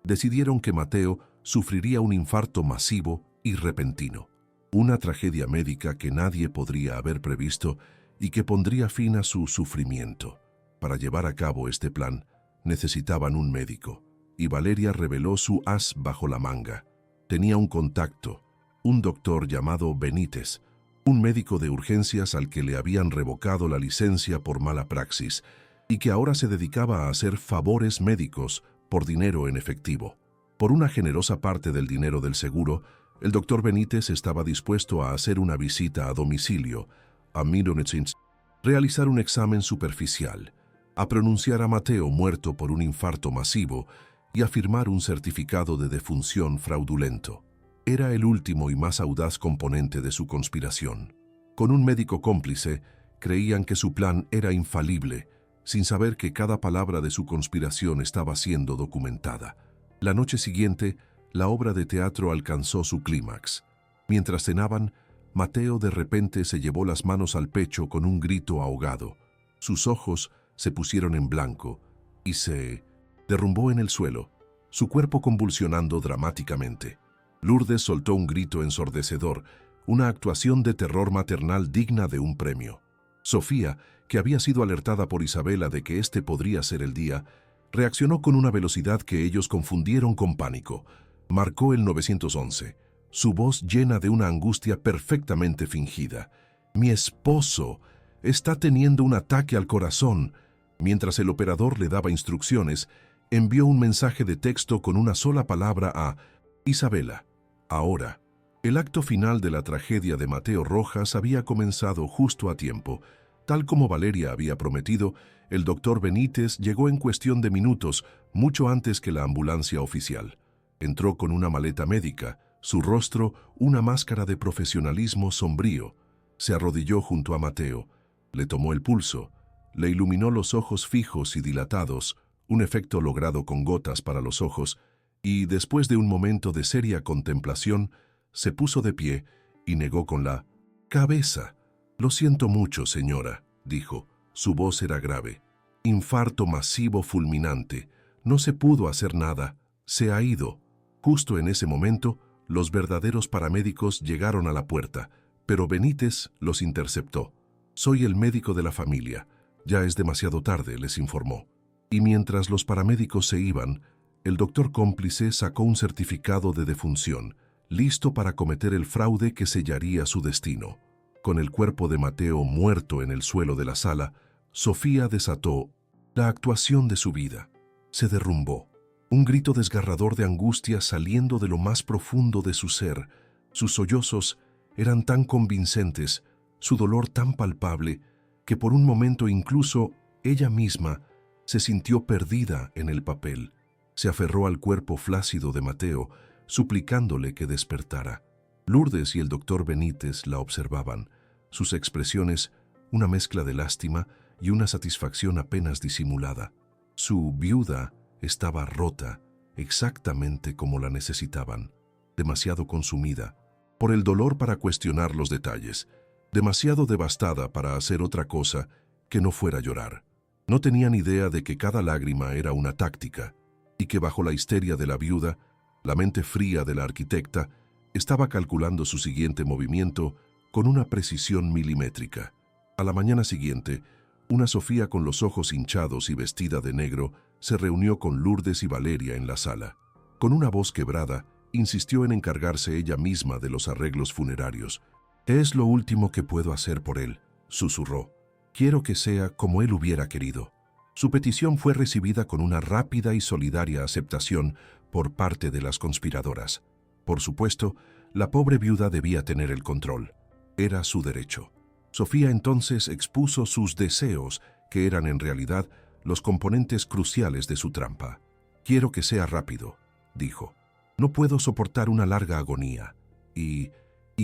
Decidieron que Mateo sufriría un infarto masivo y repentino, una tragedia médica que nadie podría haber previsto y que pondría fin a su sufrimiento. Para llevar a cabo este plan, necesitaban un médico, y Valeria reveló su as bajo la manga. Tenía un contacto, un doctor llamado Benítez, un médico de urgencias al que le habían revocado la licencia por mala praxis y que ahora se dedicaba a hacer favores médicos por dinero en efectivo. Por una generosa parte del dinero del seguro, el doctor Benítez estaba dispuesto a hacer una visita a domicilio, a Mironetsins, realizar un examen superficial, a pronunciar a Mateo muerto por un infarto masivo y a firmar un certificado de defunción fraudulento. Era el último y más audaz componente de su conspiración. Con un médico cómplice, creían que su plan era infalible, sin saber que cada palabra de su conspiración estaba siendo documentada. La noche siguiente, la obra de teatro alcanzó su clímax. Mientras cenaban, Mateo de repente se llevó las manos al pecho con un grito ahogado. Sus ojos se pusieron en blanco y se derrumbó en el suelo, su cuerpo convulsionando dramáticamente. Lourdes soltó un grito ensordecedor, una actuación de terror maternal digna de un premio. Sofía, que había sido alertada por Isabela de que este podría ser el día, reaccionó con una velocidad que ellos confundieron con pánico. Marcó el 911, su voz llena de una angustia perfectamente fingida. «Mi esposo está teniendo un ataque al corazón». Mientras el operador le daba instrucciones, envió un mensaje de texto con una sola palabra a Isabela. Ahora, el acto final de la tragedia de Mateo Rojas había comenzado justo a tiempo. Tal como Valeria había prometido, el doctor Benítez llegó en cuestión de minutos, mucho antes que la ambulancia oficial. Entró con una maleta médica, su rostro una máscara de profesionalismo sombrío. Se arrodilló junto a Mateo, le tomó el pulso, le iluminó los ojos fijos y dilatados, un efecto logrado con gotas para los ojos, y después de un momento de seria contemplación, se puso de pie y negó con la cabeza. «Lo siento mucho, señora», dijo. Su voz era grave. «Infarto masivo fulminante. No se pudo hacer nada. Se ha ido». Justo en ese momento, los verdaderos paramédicos llegaron a la puerta, pero Benítez los interceptó. «Soy el médico de la familia. Ya es demasiado tarde», les informó. Y mientras los paramédicos se iban, el doctor cómplice sacó un certificado de defunción, listo para cometer el fraude que sellaría su destino. Con el cuerpo de Mateo muerto en el suelo de la sala, Sofía desató la actuación de su vida. Se derrumbó. Un grito desgarrador de angustia saliendo de lo más profundo de su ser. Sus sollozos eran tan convincentes, su dolor tan palpable, que por un momento incluso ella misma se sintió perdida en el papel. Se aferró al cuerpo flácido de Mateo, suplicándole que despertara. Lourdes y el doctor Benítez la observaban, sus expresiones una mezcla de lástima y una satisfacción apenas disimulada. Su viuda estaba rota, exactamente como la necesitaban, demasiado consumida por el dolor para cuestionar los detalles, demasiado devastada para hacer otra cosa que no fuera llorar. No tenían idea de que cada lágrima era una táctica y que bajo la histeria de la viuda, la mente fría de la arquitecta estaba calculando su siguiente movimiento con una precisión milimétrica. A la mañana siguiente, una Sofía con los ojos hinchados y vestida de negro se reunió con Lourdes y Valeria en la sala. Con una voz quebrada, insistió en encargarse ella misma de los arreglos funerarios. «Es lo último que puedo hacer por él», susurró. «Quiero que sea como él hubiera querido». Su petición fue recibida con una rápida y solidaria aceptación por parte de las conspiradoras. Por supuesto, la pobre viuda debía tener el control. Era su derecho. Sofía entonces expuso sus deseos, que eran en realidad los componentes cruciales de su trampa. «Quiero que sea rápido», dijo. «No puedo soportar una larga agonía. Y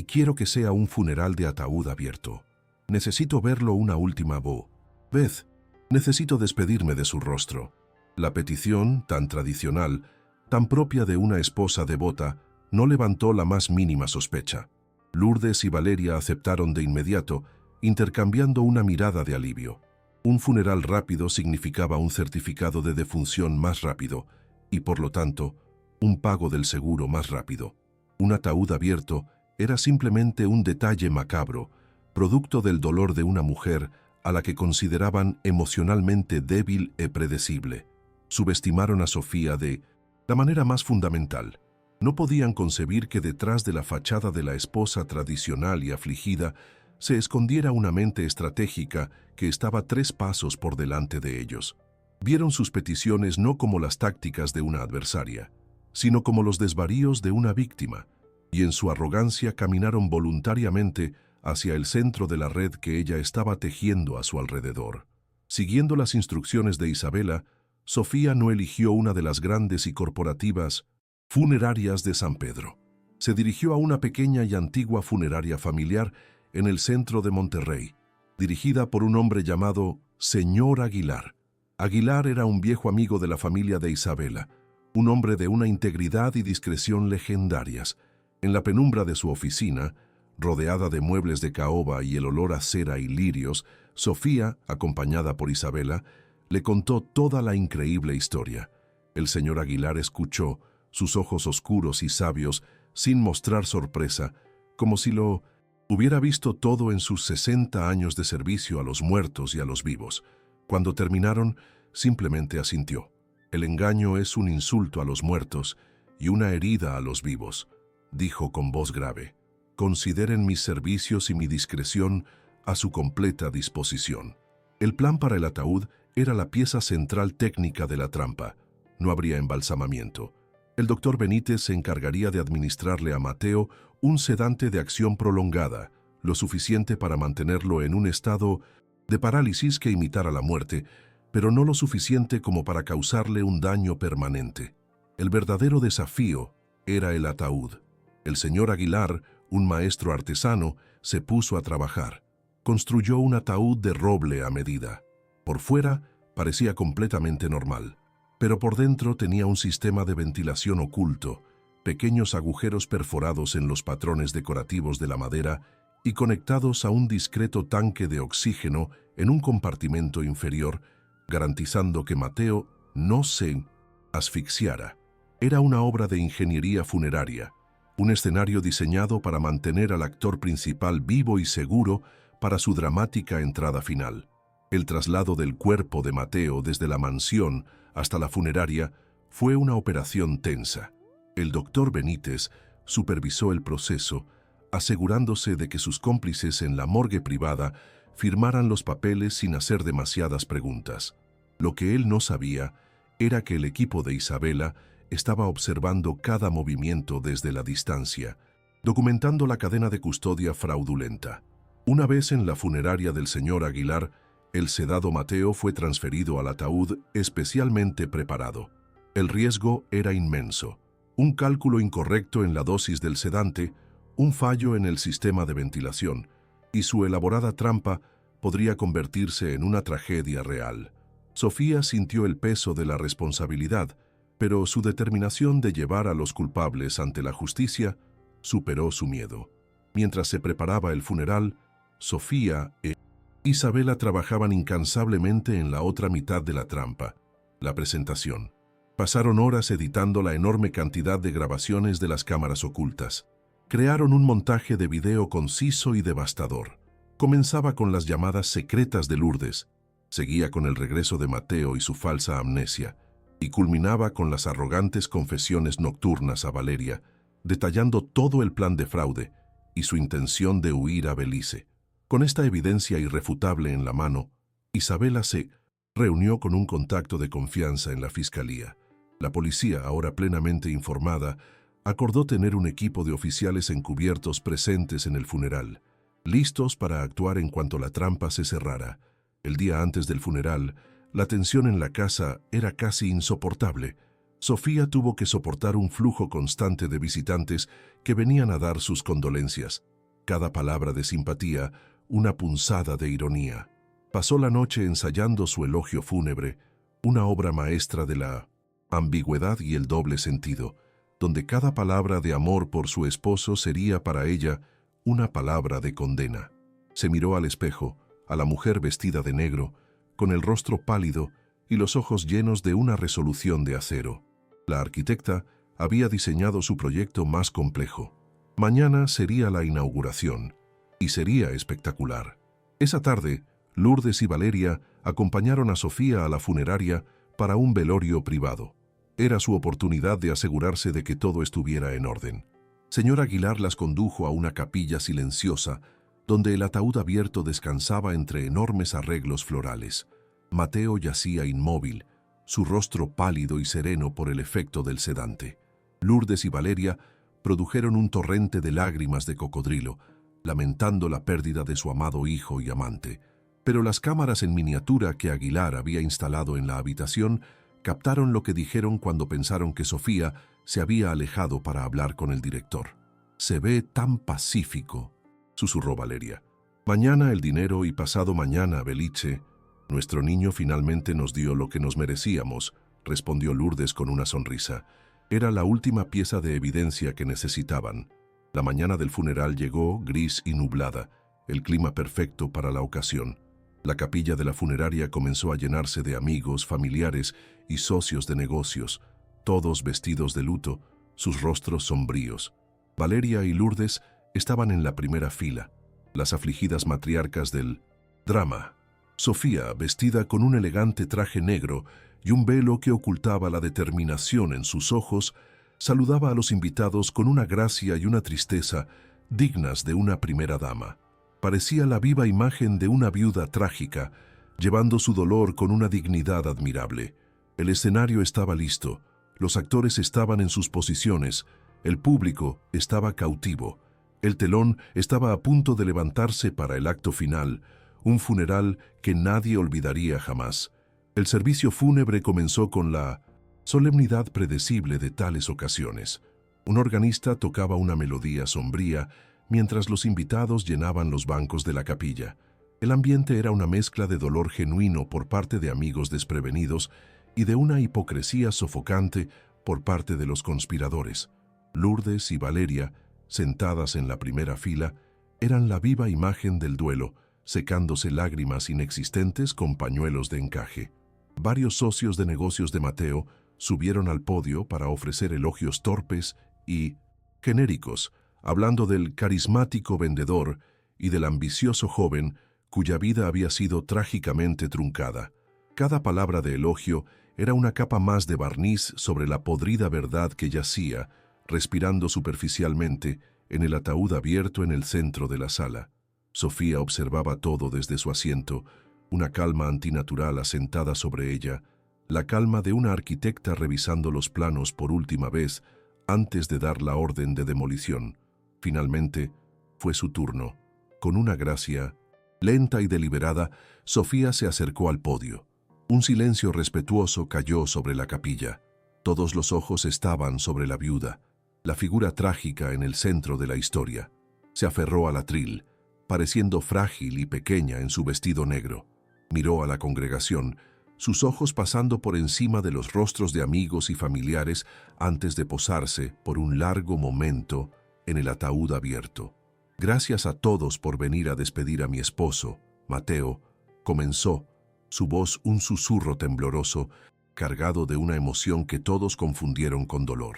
quiero que sea un funeral de ataúd abierto. Necesito verlo una última vez. Beth, necesito despedirme de su rostro». La petición, tan tradicional, tan propia de una esposa devota, no levantó la más mínima sospecha. Lourdes y Valeria aceptaron de inmediato, intercambiando una mirada de alivio. Un funeral rápido significaba un certificado de defunción más rápido y, por lo tanto, un pago del seguro más rápido. Un ataúd abierto era simplemente un detalle macabro, producto del dolor de una mujer a la que consideraban emocionalmente débil e predecible. Subestimaron a Sofía de la manera más fundamental. No podían concebir que detrás de la fachada de la esposa tradicional y afligida se escondiera una mente estratégica que estaba 3 pasos por delante de ellos. Vieron sus peticiones no como las tácticas de una adversaria, sino como los desvaríos de una víctima, y en su arrogancia caminaron voluntariamente hacia el centro de la red que ella estaba tejiendo a su alrededor. Siguiendo las instrucciones de Isabela, Sofía no eligió una de las grandes y corporativas funerarias de San Pedro. Se dirigió a una pequeña y antigua funeraria familiar en el centro de Monterrey, dirigida por un hombre llamado Señor Aguilar. Aguilar era un viejo amigo de la familia de Isabela, un hombre de una integridad y discreción legendarias. En la penumbra de su oficina, rodeada de muebles de caoba y el olor a cera y lirios, Sofía, acompañada por Isabela, le contó toda la increíble historia. El señor Aguilar escuchó, sus ojos oscuros y sabios, sin mostrar sorpresa, como si lo hubiera visto todo en sus 60 años de servicio a los muertos y a los vivos. Cuando terminaron, simplemente asintió. «El engaño es un insulto a los muertos y una herida a los vivos», dijo con voz grave. «Consideren mis servicios y mi discreción a su completa disposición». El plan para el ataúd era la pieza central técnica de la trampa. No habría embalsamamiento. El doctor Benítez se encargaría de administrarle a Mateo un sedante de acción prolongada, lo suficiente para mantenerlo en un estado de parálisis que imitara la muerte, pero no lo suficiente como para causarle un daño permanente. El verdadero desafío era el ataúd. El señor Aguilar, un maestro artesano, se puso a trabajar. Construyó un ataúd de roble a medida. Por fuera parecía completamente normal, pero por dentro tenía un sistema de ventilación oculto, pequeños agujeros perforados en los patrones decorativos de la madera y conectados a un discreto tanque de oxígeno en un compartimento inferior, garantizando que Mateo no se asfixiara. Era una obra de ingeniería funeraria, un escenario diseñado para mantener al actor principal vivo y seguro para su dramática entrada final. El traslado del cuerpo de Mateo desde la mansión hasta la funeraria fue una operación tensa. El doctor Benítez supervisó el proceso, asegurándose de que sus cómplices en la morgue privada firmaran los papeles sin hacer demasiadas preguntas. Lo que él no sabía era que el equipo de Isabela estaba observando cada movimiento desde la distancia, documentando la cadena de custodia fraudulenta. Una vez en la funeraria del señor Aguilar, el sedado Mateo fue transferido al ataúd especialmente preparado. El riesgo era inmenso. Un cálculo incorrecto en la dosis del sedante, un fallo en el sistema de ventilación, y su elaborada trampa podría convertirse en una tragedia real. Sofía sintió el peso de la responsabilidad, pero su determinación de llevar a los culpables ante la justicia superó su miedo. Mientras se preparaba el funeral, Sofía e Isabela trabajaban incansablemente en la otra mitad de la trampa, la presentación. Pasaron horas editando la enorme cantidad de grabaciones de las cámaras ocultas. Crearon un montaje de video conciso y devastador. Comenzaba con las llamadas secretas de Lourdes, seguía con el regreso de Mateo y su falsa amnesia, y culminaba con las arrogantes confesiones nocturnas a Valeria, detallando todo el plan de fraude y su intención de huir a Belice. Con esta evidencia irrefutable en la mano, Isabela se reunió con un contacto de confianza en la fiscalía. La policía, ahora plenamente informada, acordó tener un equipo de oficiales encubiertos presentes en el funeral, listos para actuar en cuanto la trampa se cerrara. El día antes del funeral, La tensión en la casa era casi insoportable. Sofía tuvo que soportar un flujo constante de visitantes que venían a dar sus condolencias. Cada palabra de simpatía, una punzada de ironía. Pasó la noche ensayando su elogio fúnebre, una obra maestra de la ambigüedad y el doble sentido, donde cada palabra de amor por su esposo sería para ella una palabra de condena. Se miró al espejo, a la mujer vestida de negro, con el rostro pálido y los ojos llenos de una resolución de acero. La arquitecta había diseñado su proyecto más complejo. Mañana sería la inauguración, y sería espectacular. Esa tarde, Lourdes y Valeria acompañaron a Sofía a la funeraria para un velorio privado. Era su oportunidad de asegurarse de que todo estuviera en orden. Señor Aguilar las condujo a una capilla silenciosa, donde el ataúd abierto descansaba entre enormes arreglos florales. Mateo yacía inmóvil, su rostro pálido y sereno por el efecto del sedante. Lourdes y Valeria produjeron un torrente de lágrimas de cocodrilo, lamentando la pérdida de su amado hijo y amante. Pero las cámaras en miniatura que Aguilar había instalado en la habitación captaron lo que dijeron cuando pensaron que Sofía se había alejado para hablar con el director. «Se ve tan pacífico», susurró Valeria. «Mañana el dinero y pasado mañana, Beliche. Nuestro niño finalmente nos dio lo que nos merecíamos», respondió Lourdes con una sonrisa. Era la última pieza de evidencia que necesitaban. La mañana del funeral llegó gris y nublada, el clima perfecto para la ocasión. La capilla de la funeraria comenzó a llenarse de amigos, familiares y socios de negocios, todos vestidos de luto, sus rostros sombríos. Valeria y Lourdes estaban en la primera fila, las afligidas matriarcas del drama. Sofía, vestida con un elegante traje negro y un velo que ocultaba la determinación en sus ojos, saludaba a los invitados con una gracia y una tristeza dignas de una primera dama. Parecía la viva imagen de una viuda trágica, llevando su dolor con una dignidad admirable. El escenario estaba listo, los actores estaban en sus posiciones, el público estaba cautivo, el telón estaba a punto de levantarse para el acto final, un funeral que nadie olvidaría jamás. El servicio fúnebre comenzó con la solemnidad predecible de tales ocasiones. Un organista tocaba una melodía sombría mientras los invitados llenaban los bancos de la capilla. El ambiente era una mezcla de dolor genuino por parte de amigos desprevenidos y de una hipocresía sofocante por parte de los conspiradores. Lourdes y Valeria, sentadas en la primera fila, eran la viva imagen del duelo, secándose lágrimas inexistentes con pañuelos de encaje. Varios socios de negocios de Mateo subieron al podio para ofrecer elogios torpes y genéricos, hablando del carismático vendedor y del ambicioso joven cuya vida había sido trágicamente truncada. Cada palabra de elogio era una capa más de barniz sobre la podrida verdad que yacía, respirando superficialmente, en el ataúd abierto en el centro de la sala. Sofía observaba todo desde su asiento, una calma antinatural asentada sobre ella, la calma de una arquitecta revisando los planos por última vez antes de dar la orden de demolición. Finalmente, fue su turno. Con una gracia lenta y deliberada, Sofía se acercó al podio. Un silencio respetuoso cayó sobre la capilla. Todos los ojos estaban sobre la viuda, la figura trágica en el centro de la historia. Se aferró al atril, pareciendo frágil y pequeña en su vestido negro. Miró a la congregación, sus ojos pasando por encima de los rostros de amigos y familiares antes de posarse por un largo momento en el ataúd abierto. «Gracias a todos por venir a despedir a mi esposo, Mateo», comenzó, su voz un susurro tembloroso, cargado de una emoción que todos confundieron con dolor.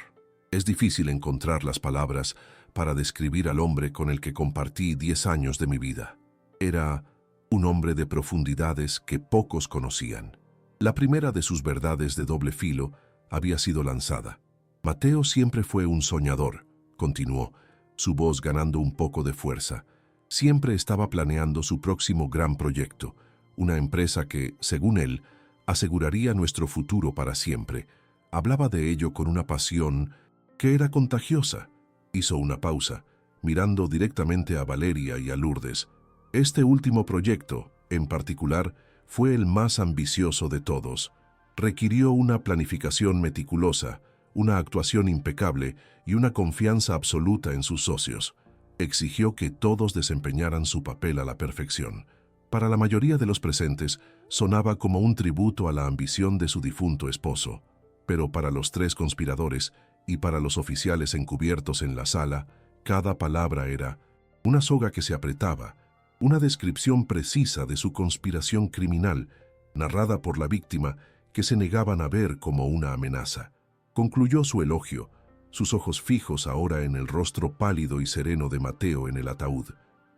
Es difícil encontrar las palabras para describir al hombre con el que compartí 10 años de mi vida. Era un hombre de profundidades que pocos conocían. La primera de sus verdades de doble filo había sido lanzada. Mateo siempre fue un soñador, continuó, su voz ganando un poco de fuerza. Siempre estaba planeando su próximo gran proyecto, una empresa que, según él, aseguraría nuestro futuro para siempre. Hablaba de ello con una pasión que era contagiosa. Hizo una pausa, mirando directamente a Valeria y a Lourdes. Este último proyecto, en particular, fue el más ambicioso de todos. Requirió una planificación meticulosa, una actuación impecable y una confianza absoluta en sus socios. Exigió que todos desempeñaran su papel a la perfección. Para la mayoría de los presentes, sonaba como un tributo a la ambición de su difunto esposo. Pero para los 3 conspiradores y para los oficiales encubiertos en la sala, cada palabra era una soga que se apretaba, una descripción precisa de su conspiración criminal, narrada por la víctima, que se negaban a ver como una amenaza. Concluyó su elogio, sus ojos fijos ahora en el rostro pálido y sereno de Mateo en el ataúd.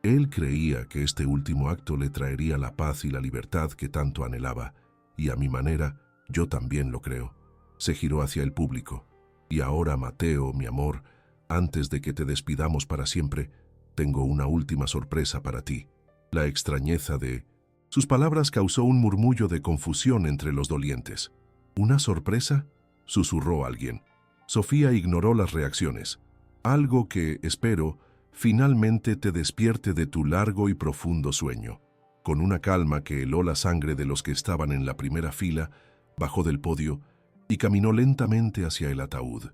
Él creía que este último acto le traería la paz y la libertad que tanto anhelaba, y a mi manera, yo también lo creo. Se giró hacia el público. Y ahora, Mateo, mi amor, antes de que te despidamos para siempre, tengo una última sorpresa para ti. La extrañeza de... Sus palabras causó un murmullo de confusión entre los dolientes. ¿Una sorpresa?, susurró alguien. Sofía ignoró las reacciones. Algo que, espero, finalmente te despierte de tu largo y profundo sueño. Con una calma que heló la sangre de los que estaban en la primera fila, bajó del podio y caminó lentamente hacia el ataúd.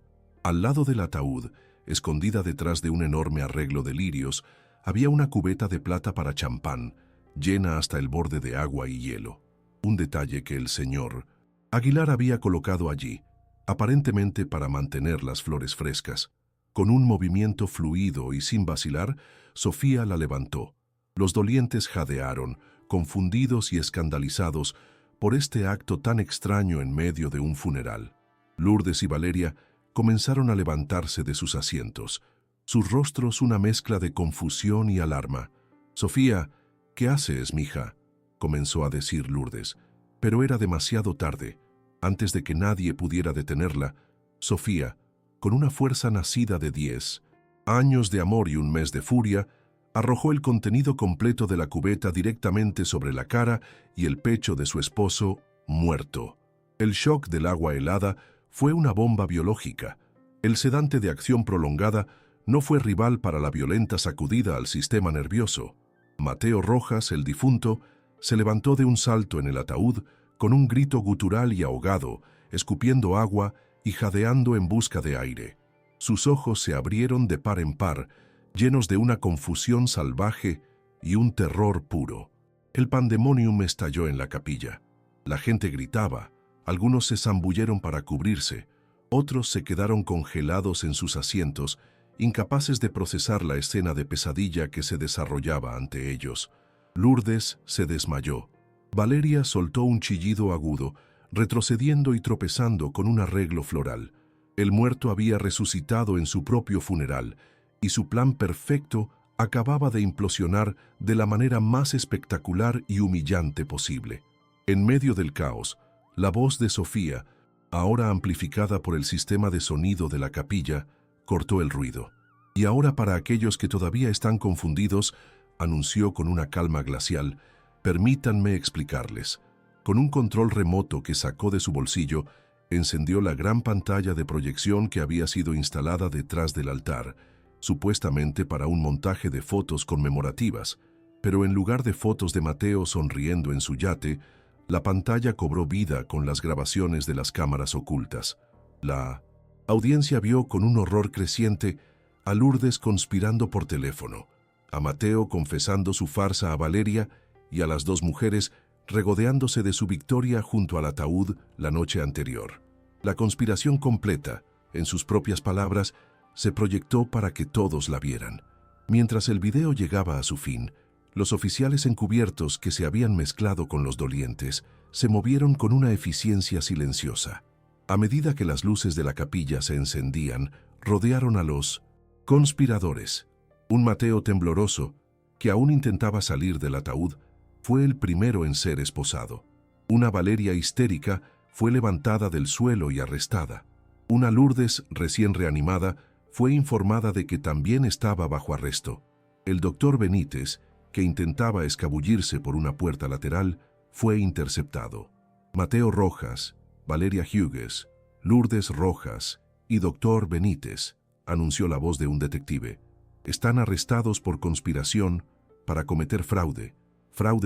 Al lado del ataúd, escondida detrás de un enorme arreglo de lirios, había una cubeta de plata para champán, llena hasta el borde de agua y hielo. Un detalle que el señor Aguilar había colocado allí, aparentemente para mantener las flores frescas. Con un movimiento fluido y sin vacilar, Sofía la levantó. Los dolientes jadearon, confundidos y escandalizados por este acto tan extraño en medio de un funeral. Lourdes y Valeria comenzaron a levantarse de sus asientos, sus rostros una mezcla de confusión y alarma. «Sofía, ¿qué haces, mija?», comenzó a decir Lourdes, pero era demasiado tarde. Antes de que nadie pudiera detenerla, Sofía, con una fuerza nacida de 10 años de amor y un mes de furia, arrojó el contenido completo de la cubeta directamente sobre la cara y el pecho de su esposo, muerto. El shock del agua helada fue una bomba biológica. El sedante de acción prolongada no fue rival para la violenta sacudida al sistema nervioso. Mateo Rojas, el difunto, se levantó de un salto en el ataúd con un grito gutural y ahogado, escupiendo agua y jadeando en busca de aire. Sus ojos se abrieron de par en par, llenos de una confusión salvaje y un terror puro. El pandemonium estalló en la capilla. La gente gritaba, algunos se zambulleron para cubrirse, otros se quedaron congelados en sus asientos, incapaces de procesar la escena de pesadilla que se desarrollaba ante ellos. Lourdes se desmayó. Valeria soltó un chillido agudo, retrocediendo y tropezando con un arreglo floral. El muerto había resucitado en su propio funeral, y su plan perfecto acababa de implosionar de la manera más espectacular y humillante posible. En medio del caos, la voz de Sofía, ahora amplificada por el sistema de sonido de la capilla, cortó el ruido. Y ahora, para aquellos que todavía están confundidos, anunció con una calma glacial: permítanme explicarles. Con un control remoto que sacó de su bolsillo, encendió la gran pantalla de proyección que había sido instalada detrás del altar, supuestamente para un montaje de fotos conmemorativas, pero en lugar de fotos de Mateo sonriendo en su yate, la pantalla cobró vida con las grabaciones de las cámaras ocultas. La audiencia vio con un horror creciente a Lourdes conspirando por teléfono, a Mateo confesando su farsa a Valeria y a las 2 mujeres regodeándose de su victoria junto al ataúd la noche anterior. La conspiración completa, en sus propias palabras, se proyectó para que todos la vieran. Mientras el video llegaba a su fin, los oficiales encubiertos que se habían mezclado con los dolientes se movieron con una eficiencia silenciosa. A medida que las luces de la capilla se encendían, rodearon a los conspiradores. Un Mateo tembloroso, que aún intentaba salir del ataúd, fue el primero en ser esposado. Una Valeria histérica fue levantada del suelo y arrestada. Una Lourdes recién reanimada fue informada de que también estaba bajo arresto. El doctor Benítez, que intentaba escabullirse por una puerta lateral, fue interceptado. Mateo Rojas, Valeria Hughes, Lourdes Rojas y doctor Benítez, anunció la voz de un detective, están arrestados por conspiración para cometer fraude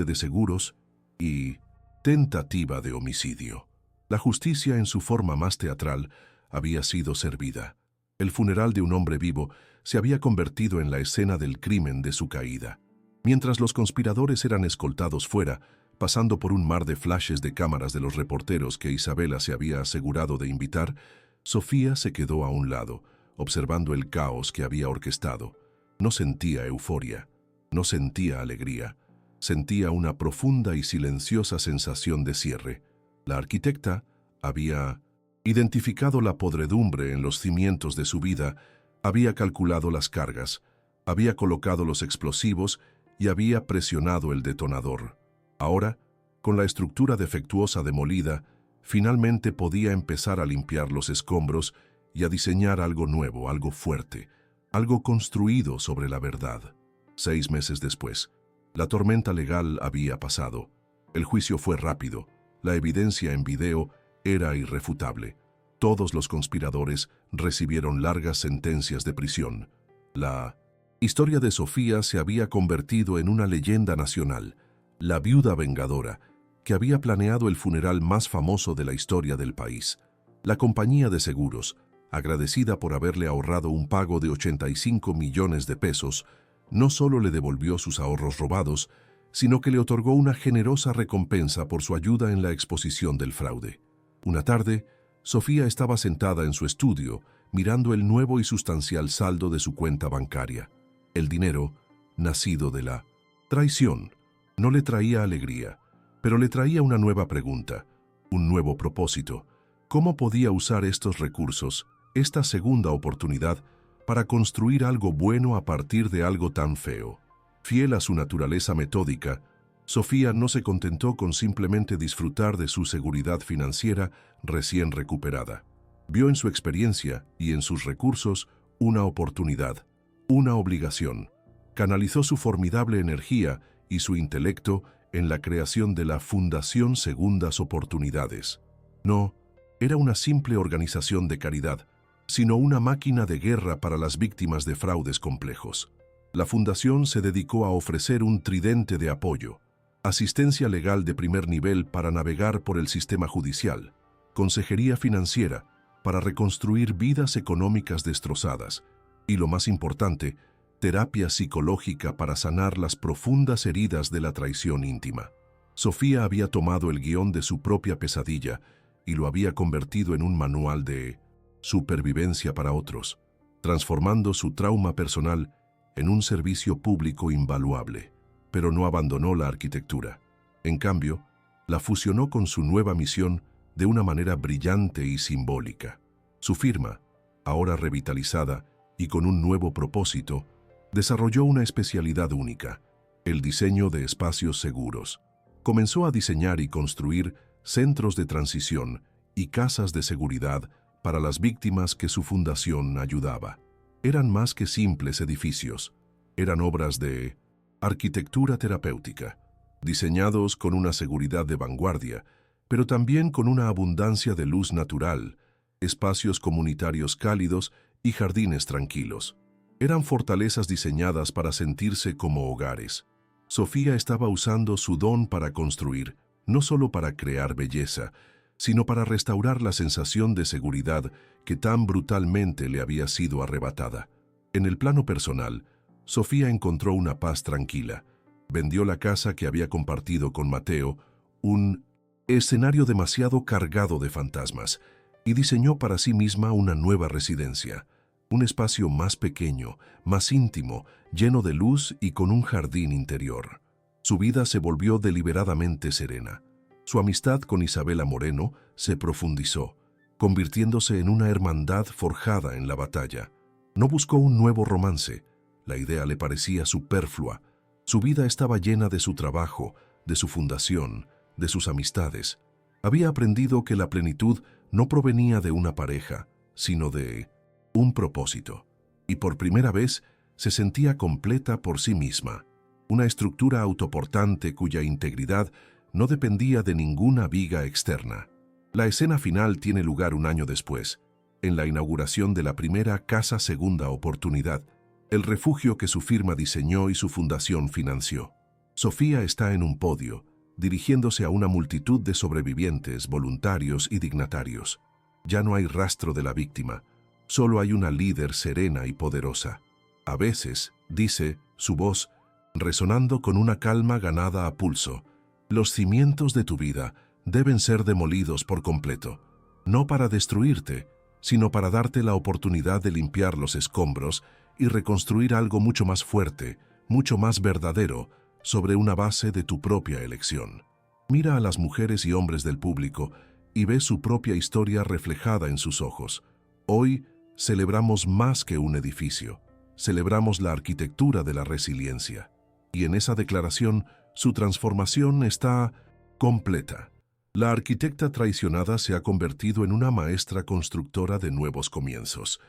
de seguros y Tentativa de homicidio. La justicia en su forma más teatral había sido servida. El funeral de un hombre vivo se había convertido en la escena del crimen de su caída. Mientras los conspiradores eran escoltados fuera, pasando por un mar de flashes de cámaras de los reporteros que Isabela se había asegurado de invitar, Sofía se quedó a un lado, observando el caos que había orquestado. No sentía euforia, no sentía alegría, sentía una profunda y silenciosa sensación de cierre. La arquitecta había identificado la podredumbre en los cimientos de su vida, había calculado las cargas, había colocado los explosivos y había presionado el detonador. Ahora, con la estructura defectuosa demolida, finalmente podía empezar a limpiar los escombros y a diseñar algo nuevo, algo fuerte, algo construido sobre la verdad. 6 meses después, la tormenta legal había pasado. El juicio fue rápido. La evidencia en video era irrefutable. Todos los conspiradores recibieron largas sentencias de prisión. La historia de Sofía se había convertido en una leyenda nacional. La viuda vengadora, que había planeado el funeral más famoso de la historia del país. La compañía de seguros, agradecida por haberle ahorrado un pago de 85 millones de pesos, no solo le devolvió sus ahorros robados, sino que le otorgó una generosa recompensa por su ayuda en la exposición del fraude. Una tarde, Sofía estaba sentada en su estudio, mirando el nuevo y sustancial saldo de su cuenta bancaria. El dinero, nacido de la traición, no le traía alegría, pero le traía una nueva pregunta, un nuevo propósito. ¿Cómo podía usar estos recursos, esta segunda oportunidad, para construir algo bueno a partir de algo tan feo? Fiel a su naturaleza metódica, Sofía no se contentó con simplemente disfrutar de su seguridad financiera recién recuperada. Vio en su experiencia y en sus recursos una oportunidad, una obligación. Canalizó su formidable energía y su intelecto en la creación de la Fundación Segundas Oportunidades. No era una simple organización de caridad, sino una máquina de guerra para las víctimas de fraudes complejos. La fundación se dedicó a ofrecer un tridente de apoyo: asistencia legal de primer nivel para navegar por el sistema judicial, consejería financiera para reconstruir vidas económicas destrozadas y, lo más importante, terapia psicológica para sanar las profundas heridas de la traición íntima. Sofía había tomado el guión de su propia pesadilla y lo había convertido en un manual de supervivencia para otros, transformando su trauma personal en un servicio público invaluable. Pero no abandonó la arquitectura. En cambio, la fusionó con su nueva misión de una manera brillante y simbólica. Su firma, ahora revitalizada y con un nuevo propósito, desarrolló una especialidad única: el diseño de espacios seguros. Comenzó a diseñar y construir centros de transición y casas de seguridad para las víctimas que su fundación ayudaba. Eran más que simples edificios, eran obras de arquitectura terapéutica, diseñados con una seguridad de vanguardia, pero también con una abundancia de luz natural, espacios comunitarios cálidos y jardines tranquilos. Eran fortalezas diseñadas para sentirse como hogares. Sofía estaba usando su don para construir, no solo para crear belleza, sino para restaurar la sensación de seguridad que tan brutalmente le había sido arrebatada. En el plano personal, Sofía encontró una paz tranquila. Vendió la casa que había compartido con Mateo, un escenario demasiado cargado de fantasmas, y diseñó para sí misma una nueva residencia, un espacio más pequeño, más íntimo, lleno de luz y con un jardín interior. Su vida se volvió deliberadamente serena. Su amistad con Isabela Moreno se profundizó, convirtiéndose en una hermandad forjada en la batalla. No buscó un nuevo romance. La idea le parecía superflua. Su vida estaba llena de su trabajo, de su fundación, de sus amistades. Había aprendido que la plenitud no provenía de una pareja, sino de un propósito. Y por primera vez se sentía completa por sí misma. Una estructura autoportante cuya integridad no dependía de ninguna viga externa. La escena final tiene lugar un año después, en la inauguración de la primera Casa Segunda Oportunidad, el refugio que su firma diseñó y su fundación financió. Sofía está en un podio, dirigiéndose a una multitud de sobrevivientes, voluntarios y dignatarios. Ya no hay rastro de la víctima, solo hay una líder serena y poderosa. A veces, dice, su voz, resonando con una calma ganada a pulso, los cimientos de tu vida deben ser demolidos por completo, no para destruirte, sino para darte la oportunidad de limpiar los escombros y reconstruir algo mucho más fuerte, mucho más verdadero, sobre una base de tu propia elección. Mira a las mujeres y hombres del público y ve su propia historia reflejada en sus ojos. Hoy celebramos más que un edificio, celebramos la arquitectura de la resiliencia. Y en esa declaración, su transformación está completa. La arquitecta traicionada se ha convertido en una maestra constructora de nuevos comienzos.